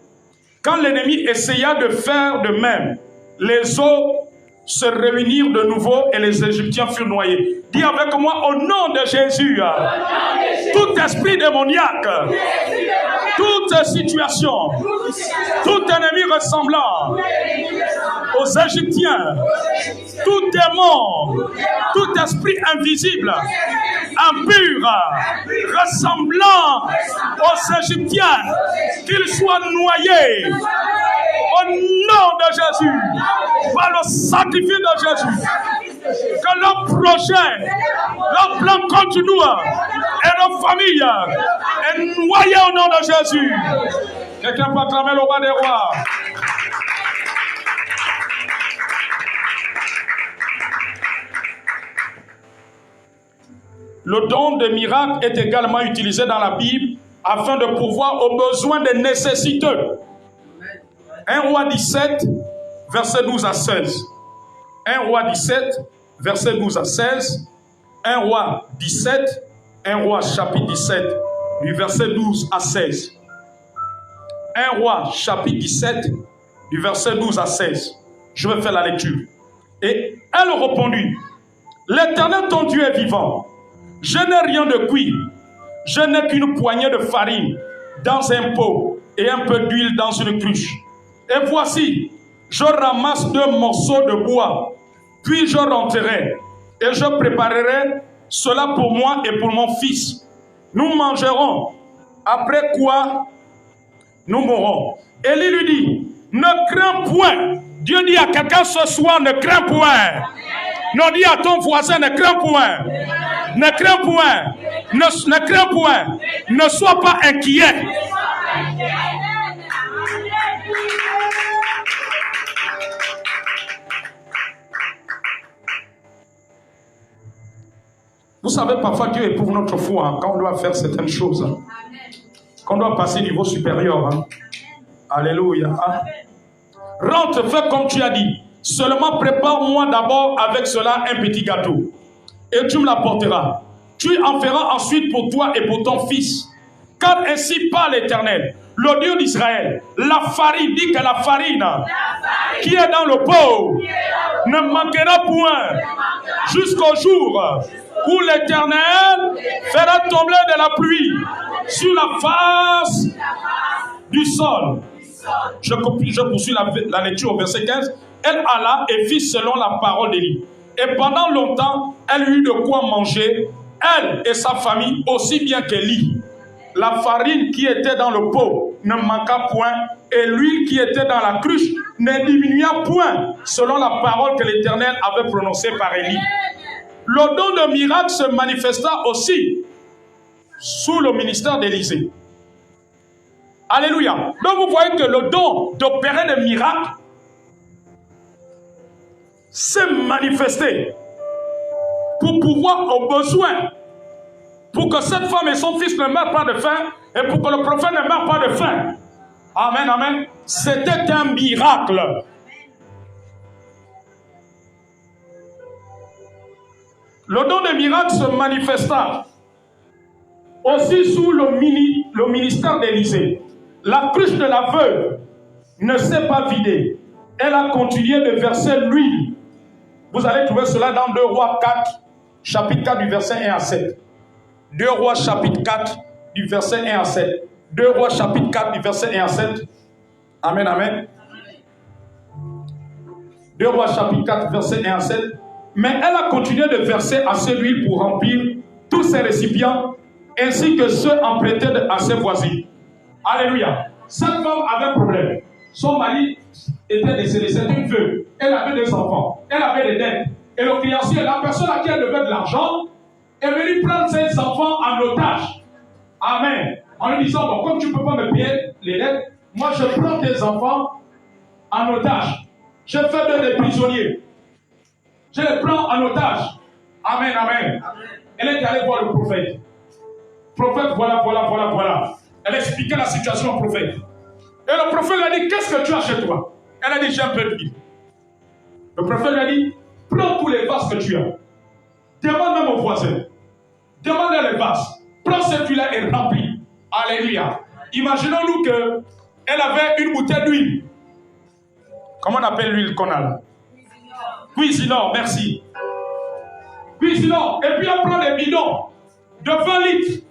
Quand l'ennemi essaya de faire de même, les eaux se réunirent de nouveau et les Égyptiens furent noyés. Dis avec moi, au nom de Jésus, tout esprit démoniaque, toute situation, tout ennemi ressemblant aux Égyptiens, tout démon, tout esprit invisible, impur, ressemblant aux Égyptiens, qu'ils soient noyés Au nom de Jésus. Par le sacrifice de Jésus. Que leur projet, leur plan contre nous et nos familles est noyé au nom de Jésus. Quelqu'un peut acclamer le roi des rois. Le don des miracles est également utilisé dans la Bible afin de pourvoir aux besoins des nécessiteux. 1 Roi 17, verset 12 à 16. 1 Roi 17, verset 12 à 16. 1 Roi 17, 1 Roi chapitre 17, du verset 12 à 16. 1 Roi chapitre 17, du verset 12 à 16. Je vais faire la lecture. Et elle répondit, l'Éternel ton Dieu est vivant. Je n'ai rien de cuit. Je n'ai qu'une poignée de farine dans un pot et un peu d'huile dans une cruche. Et voici, je ramasse 2 morceaux de bois, puis je rentrerai et je préparerai cela pour moi et pour mon fils. Nous mangerons, après quoi nous mourrons. Élie lui dit, ne crains point. Dieu dit à quelqu'un ce soir, ne crains point. Non, dis à ton voisin, ne crains point. Ne crains point. Ne crains point. Ne sois pas inquiet. Vous savez, parfois Dieu éprouve notre foi quand on doit faire certaines choses. Quand on doit passer au niveau supérieur. Alléluia. Rentre, fais comme tu as dit. Seulement prépare-moi d'abord avec cela un petit gâteau. Et tu me l'apporteras. Tu en feras ensuite pour toi et pour ton fils. Car ainsi parle l'Éternel, le Dieu d'Israël. La farine, dit que la farine qui est dans le pot ne manquera point jusqu'au jour où l'Éternel fera tomber de la pluie sur la face du sol. Je poursuis la lecture au verset 15. Elle alla et fit selon la parole d'Élie. Et pendant longtemps, elle eut de quoi manger, elle et sa famille, aussi bien qu'Élie. La farine qui était dans le pot ne manqua point, et l'huile qui était dans la cruche ne diminua point, selon la parole que l'Éternel avait prononcée par Élie. Le don de miracle se manifesta aussi sous le ministère d'Élisée. Alléluia. Donc vous voyez que le don d'opérer des miracles s'est manifesté pour pouvoir aux besoins, pour que cette femme et son fils ne meurent pas de faim et pour que le prophète ne meure pas de faim. Amen, amen. C'était un miracle. Le don des miracles se manifesta aussi sous le ministère d'Élisée. La cruche de la veuve ne s'est pas vidée. Elle a continué de verser l'huile. Vous allez trouver cela dans 2 Rois 4, chapitre 4 du verset 1 à 7. 2 Rois chapitre 4 du verset 1 à 7. 2 Rois chapitre 4 du verset 1 à 7. Amen, amen. 2 Rois chapitre 4 verset 1 à 7. Mais elle a continué de verser assez d'huile pour remplir tous ses récipients, ainsi que ceux empruntés à ses voisines. Alléluia. Cette femme avait un problème. Son mari était décédé, c'était une veuve. Elle avait des enfants, elle avait des dettes. Et le créancier, la personne à qui elle devait de l'argent, est venue prendre ses enfants en otage. Amen. En lui disant, bon, comme tu ne peux pas me payer les dettes, moi je prends tes enfants en otage. Je fais d'eux des prisonniers. Je les prends en otage. Amen, amen. Elle est allée voir le prophète. Prophète, voilà. Elle expliquait la situation au prophète. Et le prophète lui a dit, qu'est-ce que tu as chez toi? Elle a dit, j'ai un peu de vie. Le prophète lui a dit, prends tous les vases que tu as. Demande même au voisin. Demande les vases. Prends celui-là et remplis. Alléluia. Imaginons-nous qu'elle avait une bouteille d'huile. Comment on appelle l'huile qu'on a là? Cuisinor, merci. Cuisinor. Et puis elle prend des bidons de 20 litres.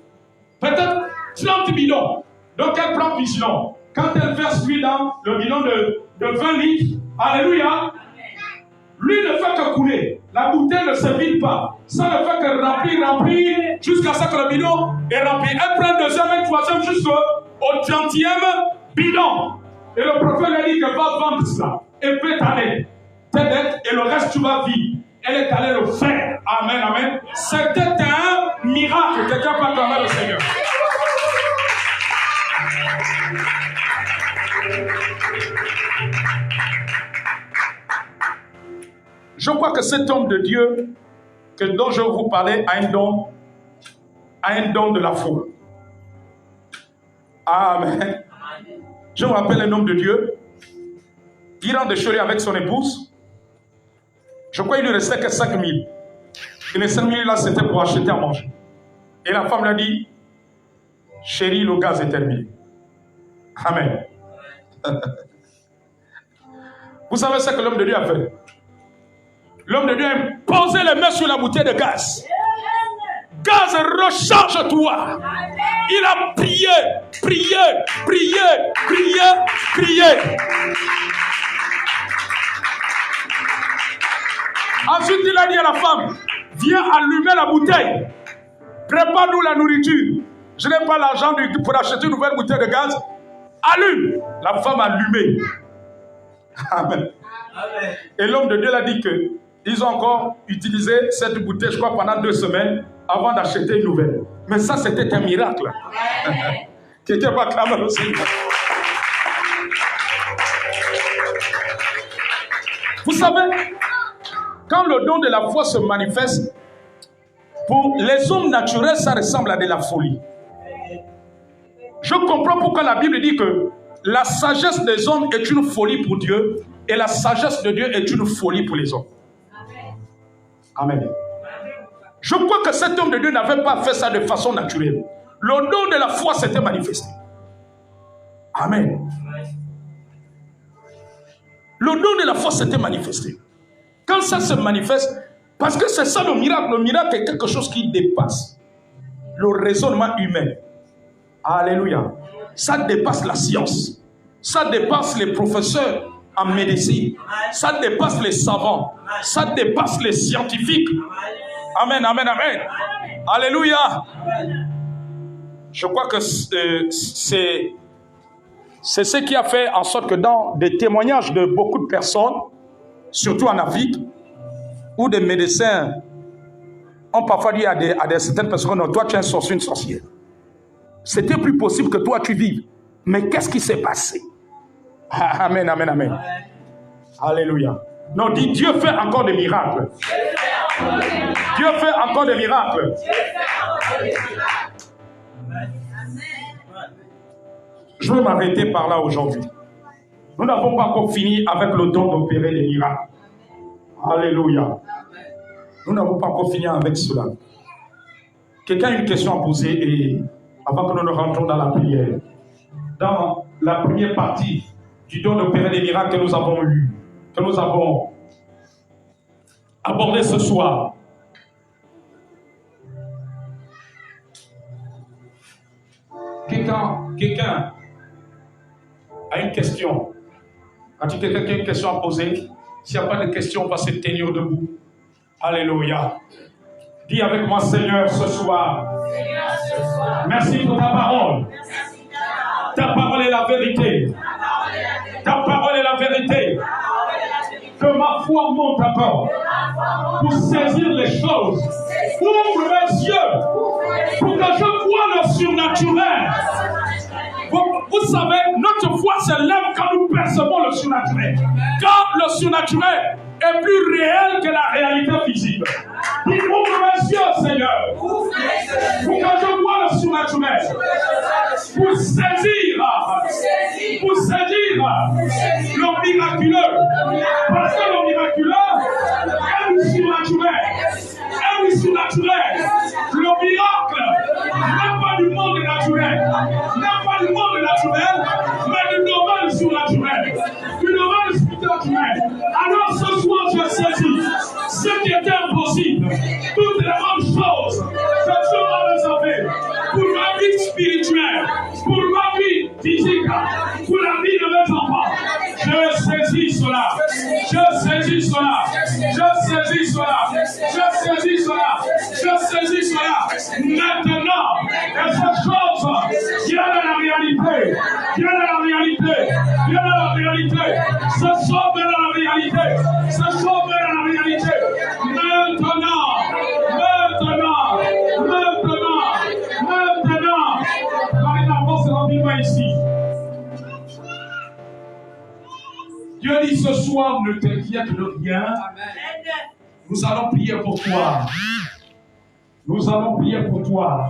Peut-être 30 bidons. Donc elle prend cuisinor. Quand elle verse l'huile dans le bidon de 20 litres, alléluia, l'huile ne fait que couler. La bouteille ne se vide pas. Ça ne fait que remplir, jusqu'à ce que le bidon est rempli. Elle prend le deuxième et le troisième jusqu'au 30e bidon. Et le prophète lui a dit que va vendre cela. Et peut aller. Tes dettes et le reste tu vas vivre. Elle est allée le faire. Amen, amen. C'était un miracle. Quelqu'un peut acclamer le Seigneur. Je crois que cet homme de Dieu dont je vous parlais a un don de la foi. Amen. Je me rappelle un homme de Dieu. Il rentre de chez lui avec son épouse. Je crois qu'il lui restait que 5 000. Et les 5 000 là, c'était pour acheter à manger. Et la femme lui a dit, chérie, le gaz est terminé. Amen. Vous savez ce que l'homme de Dieu a fait? L'homme de Dieu a posé les mains sur la bouteille de gaz. Gaz, recharge-toi. Il a prié, prié, prié, prié, prié. Ensuite, il a dit à la femme, viens allumer la bouteille. Prépare-nous la nourriture. Je n'ai pas l'argent pour acheter une nouvelle bouteille de gaz. Allume. La femme a allumé. Amen. Amen. Et l'homme de Dieu l'a dit qu'ils ont encore utilisé cette bouteille, je crois, pendant 2 semaines avant d'acheter une nouvelle. Mais ça, c'était un miracle. Quelqu'un va acclamer le Seigneur. Vous savez, quand le don de la foi se manifeste, pour les hommes naturels, ça ressemble à de la folie. Je comprends pourquoi la Bible dit que la sagesse des hommes est une folie pour Dieu et la sagesse de Dieu est une folie pour les hommes. Amen. Je crois que cet homme de Dieu n'avait pas fait ça de façon naturelle. Le don de la foi s'était manifesté. Amen. Le don de la foi s'était manifesté. Quand ça se manifeste, parce que c'est ça le miracle. Le miracle est quelque chose qui dépasse le raisonnement humain. Alléluia. Ça dépasse la science. Ça dépasse les professeurs en médecine. Ça dépasse les savants. Ça dépasse les scientifiques. Amen, amen, amen. Alléluia. Je crois que c'est ce qui a fait en sorte que dans des témoignages de beaucoup de personnes, surtout en Afrique, où des médecins ont parfois dit à certaines personnes, non, toi tu es un sorcier, une sorcière. C'était plus possible que toi tu vives. Mais qu'est-ce qui s'est passé? Amen, amen, amen. Alléluia. Non, dis, Dieu fait encore des miracles. Dieu fait encore des miracles. Je vais m'arrêter par là aujourd'hui. Nous n'avons pas encore fini avec le don d'opérer des miracles. Alléluia. Nous n'avons pas encore fini avec cela. Quelqu'un a une question à poser et avant que nous ne rentrons dans la prière. Dans la première partie du don d'opérer des miracles que nous avons lu, que nous avons abordé ce soir. Quelqu'un a une question. As-tu quelqu'un qui a une question à poser? S'il n'y a pas de question, on va se tenir debout. Alléluia. Dis avec moi, Seigneur, ce soir. Merci pour ta parole. Ta parole est la vérité. Ta parole est la vérité. Que ma foi monte encore pour saisir les choses. Ouvre mes yeux pour que je voie le surnaturel. Vous savez, notre foi s'élève quand nous percevons le surnaturel. Quand le surnaturel est plus réel que la réalité visible. Dis, ouvre mes yeux, Seigneur, pour que je voie le surnaturel. Pour saisir le miraculeux. Parce que le miraculeux est le surnaturel. Le miracle n'est pas du monde naturel. N'est pas du monde naturel, mais du domaine surnaturel. Du domaine spirituel. Alors ce soir, je saisis ce qui était impossible. Toutes les bonnes choses que Dieu m'a réservées pour ma vie spirituelle, pour ma vie physique, pour la vie de mes enfants. Je saisis cela. Je saisis cela. Je saisis cela. Je saisis cela. Je saisis cela. Maintenant, et cette chose, viens de la réalité. Viens de la réalité. viens dans la réalité, se sauve dans la réalité, se sauve dans la réalité. Maintenant, Marina, avance rapidement ici. Dieu dit ce soir, ne t'inquiète de rien. Nous allons prier pour toi. Nous allons prier pour toi.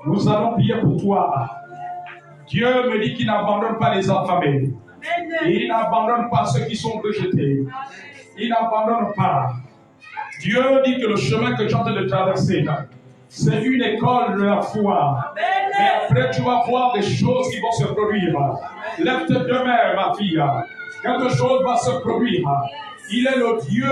Nous allons prier pour toi. Dieu me dit qu'il n'abandonne pas les affamés. Et il n'abandonne pas ceux qui sont rejetés. Il n'abandonne pas. Dieu dit que le chemin que tu es en train de traverser, c'est une école de la foi. Mais après, tu vas voir des choses qui vont se produire. Lève-toi demain, ma fille. Quelque chose va se produire. Il est le Dieu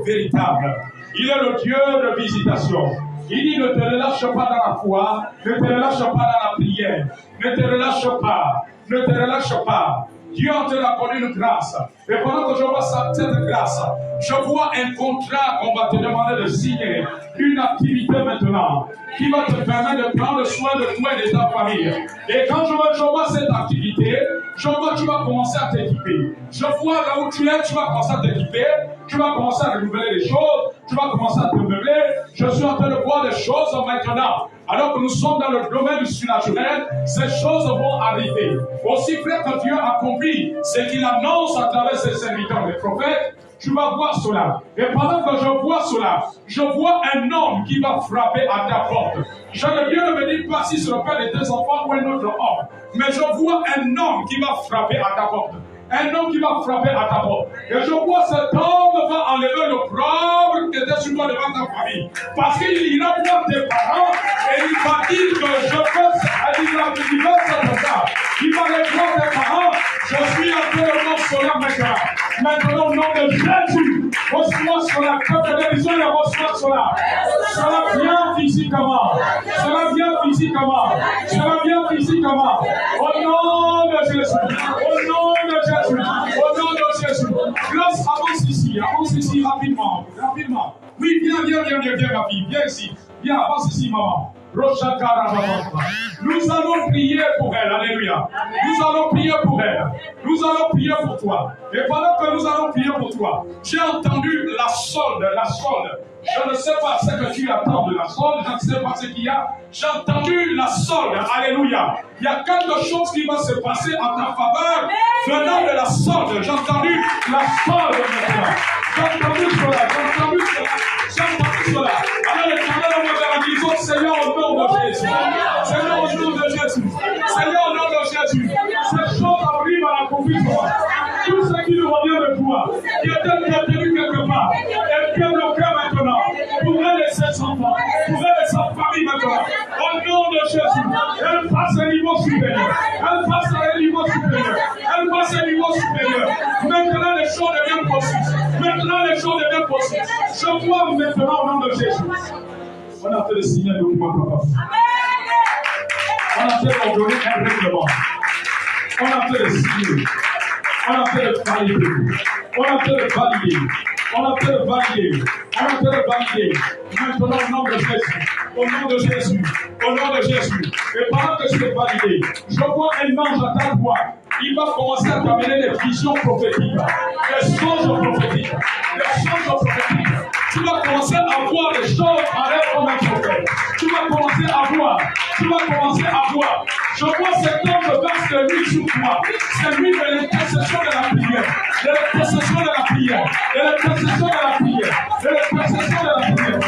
véritable. Il est le Dieu de visitation. Il dit ne te relâche pas dans la foi, ne te relâche pas dans la prière, ne te relâche pas, ne te relâche pas. Dieu te accordé une grâce. Et pendant que je vois cette grâce, je vois un contrat qu'on va te demander de signer, une activité maintenant, qui va te permettre de prendre soin de toi et de ta famille. Et quand je vois cette activité, je vois que tu vas commencer à t'équiper. Je vois là où tu es, tu vas commencer à t'équiper, tu vas commencer à renouveler les choses, tu vas commencer à te meubler. Je suis en train de voir des choses maintenant. Alors que nous sommes dans le domaine du surnaturel, ces choses vont arriver. Aussi vrai que Dieu accomplit ce qu'il annonce à travers ses serviteurs, les prophètes, tu vas voir cela. Et pendant que je vois cela, je vois un homme qui va frapper à ta porte. Je ne viens de me dire pas si c'est le père de tes enfants ou un autre homme, mais je vois un homme qui va frapper à ta porte. Un homme qui va frapper à ta porte. Et je vois cet homme va enlever le problème qui était sur toi devant ta famille. Parce qu'il ira voir tes parents et il va dire que je fais ça. Il va ça. Il va aller voir tes parents. Je suis en train de voir cela maintenant. Maintenant, au nom de Jésus, reçois cela. Que ta guérison et reçois cela. Cela vient physiquement. Cela vient physiquement. Cela vient physiquement. Au nom de Jésus. Au nom de Jésus. Au nom de Jésus. Grâce, avance ici rapidement. Rapidement. Oui, viens, ma fille. Viens ici. Viens, avance ici, maman. Nous allons prier pour elle. Alléluia. Nous allons prier pour elle. Nous allons prier pour toi. Et pendant que nous allons prier pour toi, j'ai entendu la solde. Je ne sais pas ce que tu attends de la solde, je ne sais pas ce qu'il y a. J'ai entendu la solde. Alléluia. Il y a quelque chose qui va se passer en ta faveur venant de la solde. J'ai entendu la solde maintenant. J'ai entendu cela. Alors l'Éternel me dit, Seigneur, au nom de Jésus. Seigneur, au nom de Jésus. Seigneur, au nom de Jésus. Ces choses arrivent à l'accomplissement. Tout ce qui nous revient de toi, qui était retenu quelque part, est bien bloqué maintenant. Pour elle et ses enfants, pour elle et sa famille maintenant. Au nom de Jésus, elle passe à un niveau supérieur. Elle passe à un niveau supérieur. Elle passe à un niveau supérieur. Maintenant, les choses deviennent possibles. Maintenant, les choses deviennent possibles. Je vois maintenant au nom de Jésus. On a fait le signer un document, papa. On a fait ordonner un règlement. On a fait le signer. On a fait le valider. On a fait le valider. On a fait le valider. On a fait le valider. Maintenant, au nom de Jésus. Au nom de Jésus. Au nom de Jésus. Et pendant que c'est validé, je vois un ange à ta droite. Il va commencer à t'amener des visions prophétiques, des songes prophétiques, des songes prophétiques. Tu vas commencer à voir des choses en rêve comme un prophète. Tu vas commencer à voir. Tu vas commencer à voir. Je vois cet homme verse de lui sur toi. C'est lui de l'intercession de la prière. De l'intercession de la prière. De l'intercession de la prière. De l'intercession de la prière.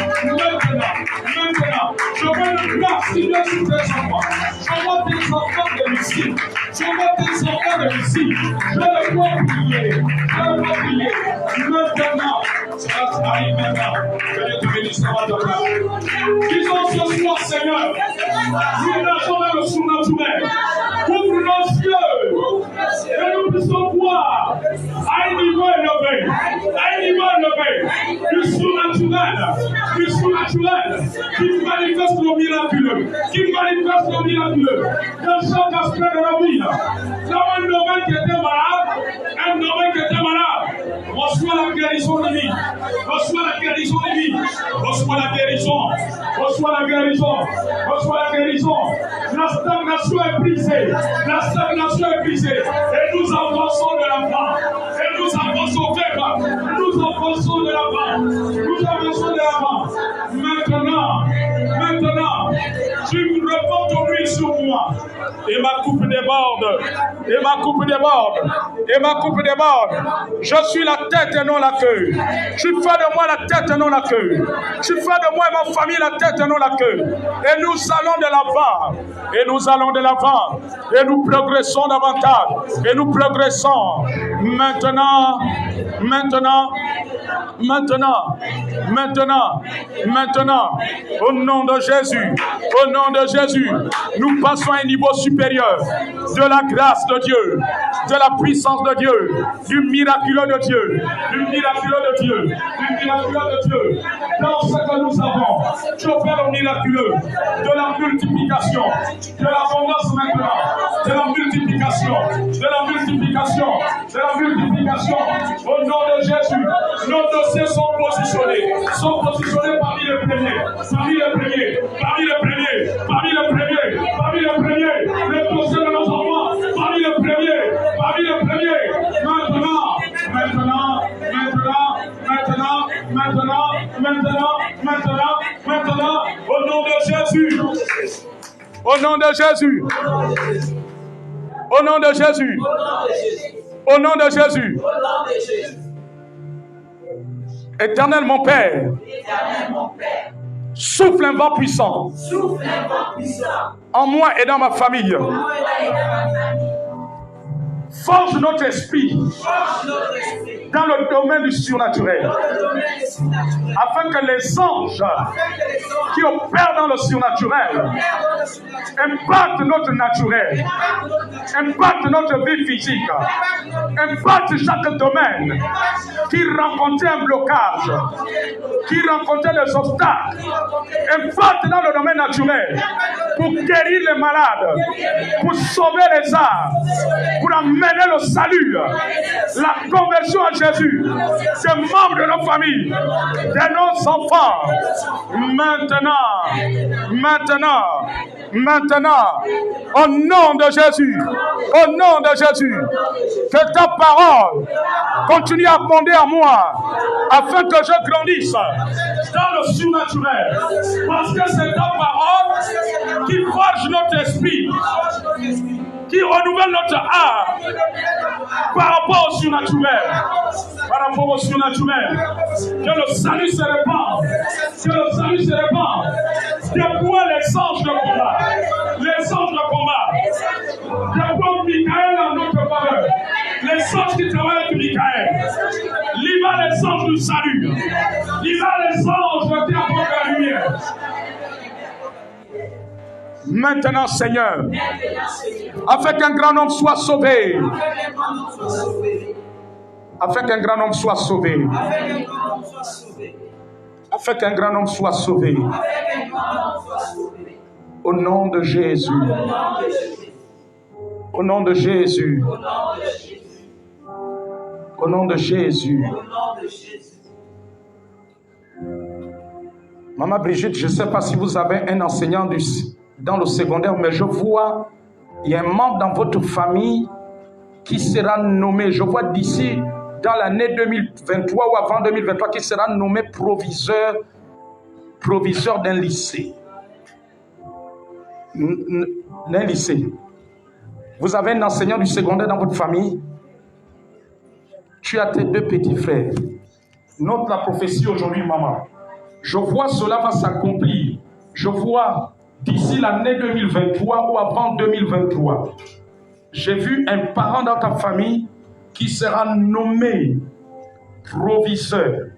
Maintenant, je vois une grâce qui vient sur tes enfants. Je vois tes enfants de Lucie. Je vois tes enfants de Lucie. Je le vois prier. Je le vois prier. Maintenant, ça arrive maintenant. Que Dieu te bénisse, ça va te faire. Disons ce soir, Seigneur, nous nageons dans le surnaturel. Ouvre nos yeux et nous puissions voir à un niveau élevé. À un niveau élevé. Du surnaturel. Qui manifeste le miraculeux. Qui manifeste le miraculeux. Dans chaque aspect de la vie. Dans un domaine qui était malade. Reçois la guérison de vie. Reçois la guérison de vie. Reçois la guérison. Reçois la guérison. Reçois la guérison. La stagnation est brisée. La stagnation est brisée. Et nous nous avançons de l'avant. Et nous avançons vers. Nous avançons de l'avant. Nous avançons de l'avant. Maintenant, tu reportes ton huile sur moi. Et ma coupe déborde. Et ma coupe déborde. Et ma coupe déborde. Je suis la tête et non la queue. Tu fais de moi la tête et non la queue. Tu fais de moi et ma famille la tête et non la queue. Et nous allons de l'avant. Et nous allons de l'avant. Et nous progressons davantage. Et nous progressons. Maintenant. Au nom de Jésus. Au nom de Jésus. Nous passons à un niveau supérieur. De la grâce de Dieu. De la puissance de Dieu. Du miraculeux de Dieu. Du miraculeux de Dieu. Du miraculeux de Dieu. Dans ce que nous avons. Je fais le miraculeux. De la multiplication. De l'abondance maintenant. De la multiplication. De la multiplication. De la multiplication. Au nom de Jésus. Nos dossiers sont positionnés. Sont positionnés parmi les premiers. Parmi les premiers. Parmi les premiers. Parmi les premiers. Parmi les premiers. Les dossiers de nos enfants. Parmi les premiers. Parmi les premiers. Maintenant, au nom de Jésus. Au nom de Jésus. Au nom de Jésus. Au nom de Jésus. Éternel mon Père. Souffle un vent puissant. En moi et dans ma famille. Forge notre esprit dans le domaine du surnaturel, afin que les anges qui opèrent dans le surnaturel impactent notre naturel, impactent notre vie physique, impactent chaque domaine, qui rencontrait un blocage, qui rencontrait des obstacles, impactent dans le domaine naturel pour guérir les malades, pour sauver les âmes, pour amener le salut, la conversion à Jésus, des membres de nos familles, de nos enfants. Maintenant, au nom de Jésus, que ta parole continue à abonder à moi, afin que je grandisse dans le surnaturel, parce que c'est ta parole qui forge notre esprit, qui renouvelle notre âme par rapport au surnaturel. Par rapport au surnaturel. Que le salut se répande. Que le salut se répande. Déploie les anges de combat. Les anges de combat. Déploie Michael en notre faveur. Les anges qui travaillent avec Michael. Libère les anges du salut. Libère les anges qui apportent la lumière. Maintenant, Seigneur, afin qu'un grand nombre soit sauvé, afin qu'un grand nombre soit sauvé, afin qu'un grand nombre soit sauvé, au nom de Jésus, au nom de Jésus, au nom de Jésus. Maman Brigitte, je ne sais pas si vous avez un enseignant dans le secondaire, mais je vois, il y a un membre dans votre famille qui sera nommé, je vois d'ici, dans l'année 2023 ou avant 2023, qui sera nommé proviseur d'un lycée. D'un lycée. Vous avez un enseignant du secondaire dans votre famille. Tu as tes deux petits frères. Note la prophétie aujourd'hui, maman. Je vois cela va s'accomplir. Je vois d'ici l'année 2023 ou avant 2023. J'ai vu un parent dans ta famille qui sera nommé proviseur.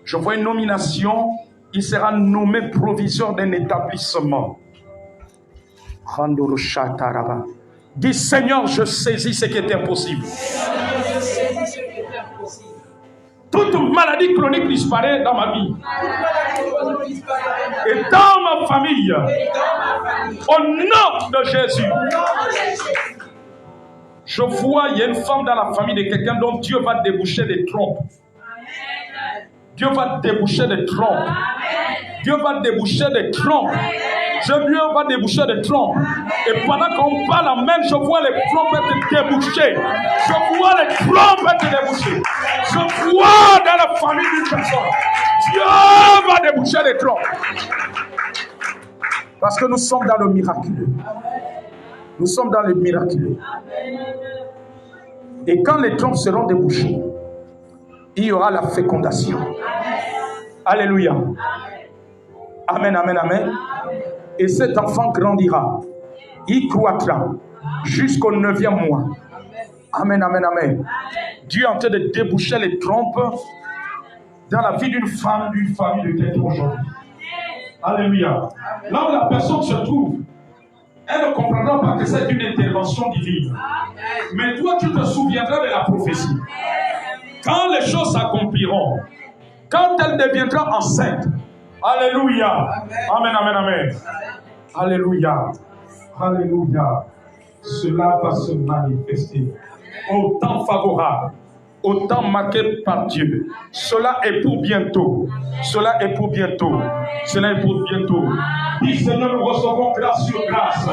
Je vois une nomination, il sera nommé proviseur d'un établissement. Dis Seigneur, je saisis ce qui est impossible. Toute maladie chronique disparaît dans ma vie. Et dans ma famille. Au nom de Jésus. Je vois, il y a une femme dans la famille de quelqu'un dont Dieu va déboucher des trompes. Dieu va déboucher des trompes. Dieu va déboucher des trompes. Dieu va déboucher les trompes. Et pendant qu'on parle en même, je vois les trompes être débouchées. Je vois les trompes être débouchées. Je vois dans la famille d'une personne, Dieu va déboucher les trompes. Parce que nous sommes dans le miraculeux. Nous sommes dans le miraculeux. Et quand les trompes seront débouchées, il y aura la fécondation. Alléluia. Amen, amen, amen. Et cet enfant grandira. Il croîtra jusqu'au 9e mois. Amen, amen, amen. Dieu est en train de déboucher les trompes dans la vie d'une femme, d'une famille de quelqu'un aujourd'hui. Alléluia. Là où la personne se trouve, elle ne comprendra pas que c'est une intervention divine. Mais toi, tu te souviendras de la prophétie. Quand les choses s'accompliront, quand elle deviendra enceinte, alléluia. Amen, amen, amen. Alléluia. Alléluia. Cela va se manifester au temps favorable, au temps marqué par Dieu. Cela est pour bientôt. Cela est pour bientôt. Cela est pour bientôt. Dis Seigneur, nous recevons grâce sur grâce.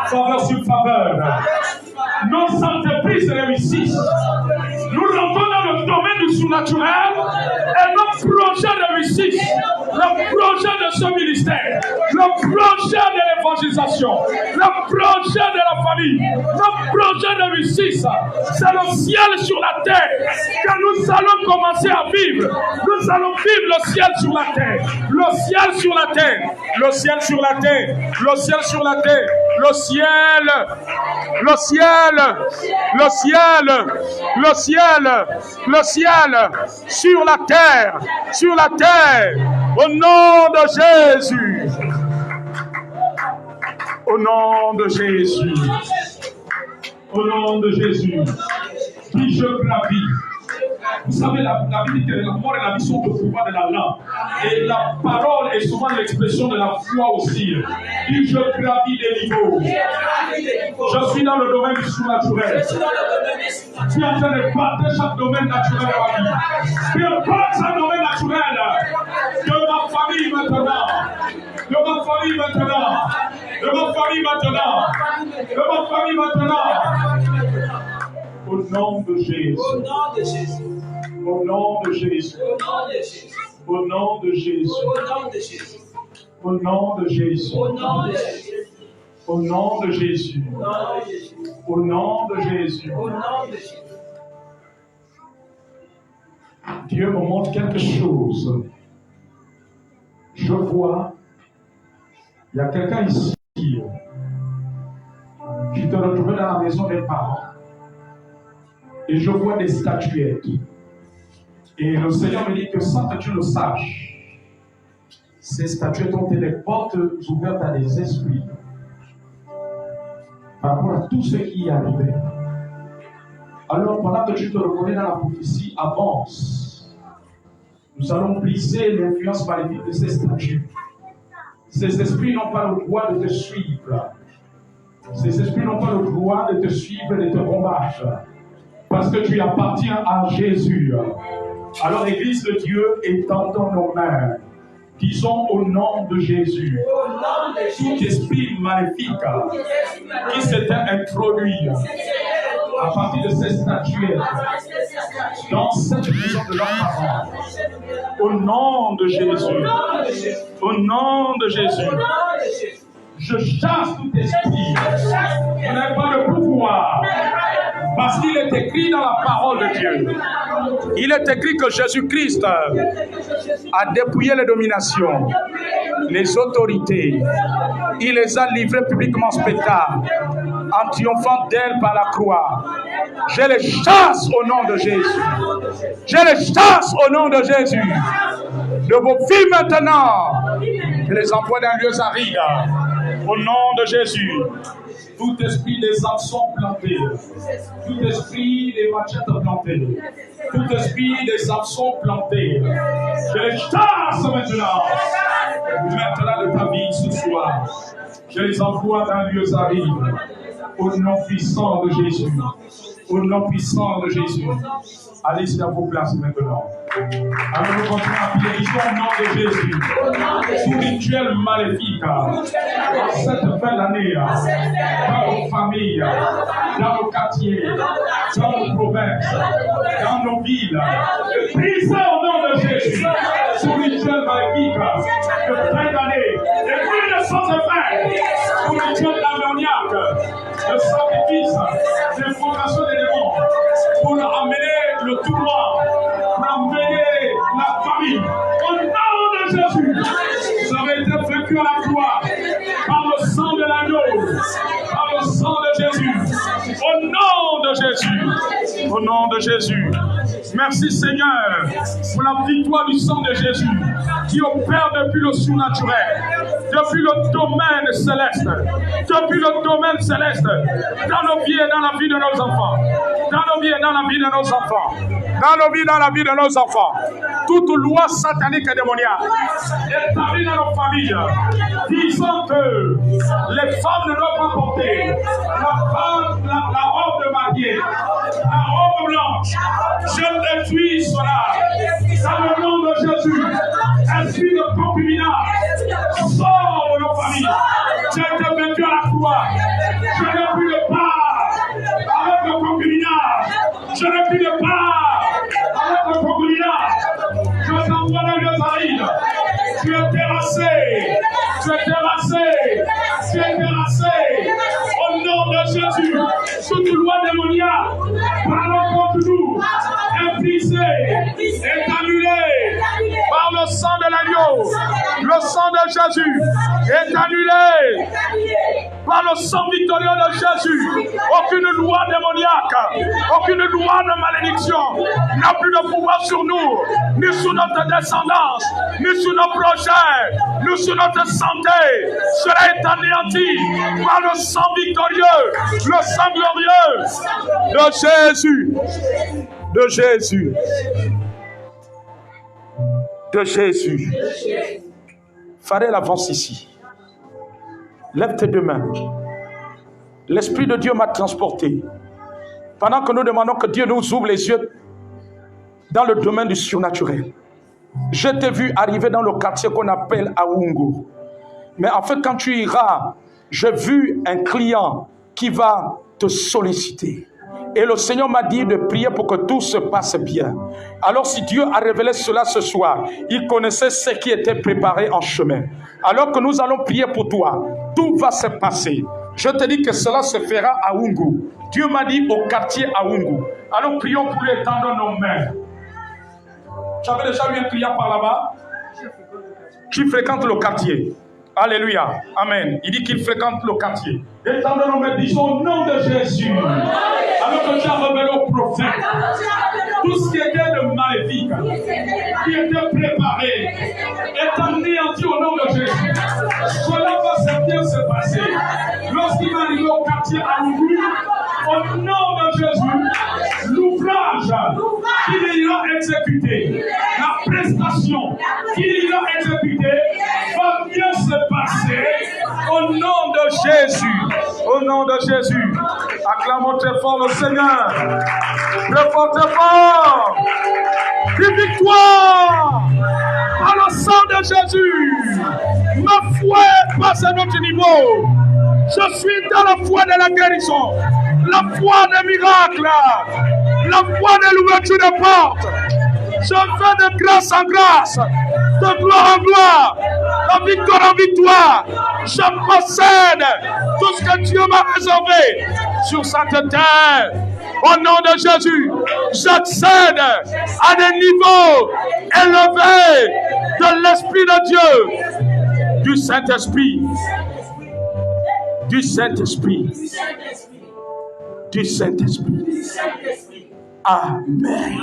Faveur sur faveur. Nos entreprises réussissent. Nous rentrons dans le domaine du surnaturel et nos projets réussissent. Le projet de ce ministère, le projet de l'évangélisation, le projet de la famille, le projet réussissent. C'est le ciel sur la terre que nous allons commencer à vivre. Nous allons vivre le ciel sur la terre. Le ciel sur la terre. Le ciel sur la terre. Le ciel sur la terre. Le ciel. Le ciel. Le ciel. Le ciel. Le ciel. Sur la terre. Sur la terre. Au nom de Jésus. Au nom de Jésus. Au nom de Jésus. Dis je gravis. Vous savez, la Bible dit que la mort et la vie sont au pouvoir de la langue. Et la parole est souvent l'expression de la foi aussi. Dis je gravis des niveaux. Je suis dans le domaine du surnaturel. Tu es en train de battre chaque domaine naturel de ma vie. Tu battre chaque domaine naturel de ma famille maintenant. De ma famille maintenant. De ma famille maintenant. De ma famille maintenant. Au nom de Jésus. Au nom de Jésus. Au nom de Jésus. Au nom de Jésus. Au nom de Jésus. Au nom de Jésus. Au nom de Jésus. Au nom de Jésus. Au nom de Jésus. Au nom de Jésus. Dieu me montre quelque chose. Je vois, il y a quelqu'un ici qui te retrouvait dans la maison des parents. Et je vois des statuettes. Et le Seigneur me dit que sans que tu le saches, ces statuettes ont été des portes ouvertes à des esprits par rapport à tout ce qui y arrivait. Alors, pendant que tu te reconnais dans la prophétie, avance. Nous allons briser l'influence maléfique de ces statues. Ces esprits n'ont pas le droit de te suivre. Ces esprits n'ont pas le droit de te suivre et de te combattre. Parce que tu appartiens à Jésus. Alors l'Église de Dieu est dans nos mains. Disons au nom de Jésus. Tout esprit maléfique qui s'était introduit à partir de ces statuettes dans cette maison de leurs parents. Au nom de Jésus. Au nom de Jésus. Je chasse tout esprit. Vous n'avez pas le pouvoir. Parce qu'il est écrit dans la parole de Dieu. Il est écrit que Jésus-Christ a dépouillé les dominations, les autorités. Il les a livrées publiquement en spectacle, en triomphant d'elles par la croix. Je les chasse au nom de Jésus. Je les chasse au nom de Jésus. De vos vies maintenant, je les envoie dans lieux arides. Au nom de Jésus. Tout esprit des hameçons plantés, tout esprit des machettes plantées, tout esprit des hameçons plantés, je les chasse maintenant de ta vie ce soir. Je les envoie dans lieux arides, au nom puissant de Jésus. Au nom puissant de Jésus. Allez à vos places maintenant. Alors nous continuons à prier au nom de Jésus. Tout rituel maléfique dans cette fin d'année, dans nos familles, dans nos quartiers, dans nos provinces, dans nos villes. Brisez au nom de Jésus. Tout rituel maléfique de fin d'année. Et puis de sans effet. Tout rituel ammoniaque, de sacrifice, d'invocation des démons. Pour amener le tournoi, pour amener la famille. Au nom de Jésus, vous avez été vaincu à la croix par le sang de l'agneau, par le sang de Jésus. Au nom de Jésus, au nom de Jésus. Merci Seigneur pour la victoire du sang de Jésus qui opère depuis le surnaturel, depuis le domaine céleste, depuis le domaine céleste, dans nos vies et dans la vie de nos enfants, dans nos vies et dans la vie de nos enfants, dans nos vies et dans la vie de nos enfants. Toute loi satanique et démoniaque est établie dans nos familles, disant que les femmes ne doivent pas porter la robe de mariée, la robe blanche. Je détruis cela dans le nom de Jésus. Esprit de concubinage, sors de nos familles. J'ai été vaincu à la croix. Je n'ai plus de part avec le concubinage. Je n'ai plus de part avec le concubinage. Je t'envoie dans le Zaïd. Tu es terrassé. Tu es terrassé. Tu es terrassé. Au nom de Jésus, toute loi démoniaque, parlons contre nous, est brisée, est annulée par le sang de l'agneau. Le sang de Jésus est annulé par le sang victorieux de Jésus. Aucune loi démoniaque, aucune loi de malédiction n'a plus de pouvoir sur nous, ni sur notre descendance, ni sur nos projets, ni sur notre santé. Cela est anéanti par le sang victorieux, le sang glorieux de Jésus. De Jésus. De Jésus. Pharrell avance ici. Lève tes deux mains. L'Esprit de Dieu m'a transporté. Pendant que nous demandons que Dieu nous ouvre les yeux dans le domaine du surnaturel. Je t'ai vu arriver dans le quartier qu'on appelle Aoungo. Mais en fait, quand tu iras, j'ai vu un client qui va te solliciter. Et le Seigneur m'a dit de prier pour que tout se passe bien. Alors si Dieu a révélé cela ce soir, il connaissait ce qui était préparé en chemin. Alors que nous allons prier pour toi, tout va se passer. Je te dis que cela se fera à Oungu. Dieu m'a dit au quartier à Oungu. Alors prions pour lui, étendre nos mains. Tu avais déjà vu un client par là-bas qui fréquente le quartier. Alléluia. Amen. Il dit qu'il fréquente le quartier. Étendons nos mains, disons au nom de Jésus. Alors que tu as révélé au prophète tout ce qui était de maléfique, qui était préparé, est anéanti au nom de Jésus. Cela va bien se passer. Lorsqu'il va arriver au quartier à Oungu, au nom de Jésus, l'ouvrage qu'il ira exécuter, la prestation qu'il ira exécuter, va bien se passer au nom de Jésus. Au nom de Jésus. Acclamons très fort le Seigneur. Très fort, très fort. Une victoire par le sang de Jésus. Ma foi passe à notre niveau. Je suis dans la foi de la guérison, la foi des miracles, la foi de l'ouverture des portes. Je vais de grâce en grâce, de gloire en gloire, de victoire en victoire. Je possède tout ce que Dieu m'a réservé sur cette terre. Au nom de Jésus, j'accède à des niveaux élevés de l'Esprit de Dieu, du Saint-Esprit, du Saint-Esprit, du Saint-Esprit. Amen.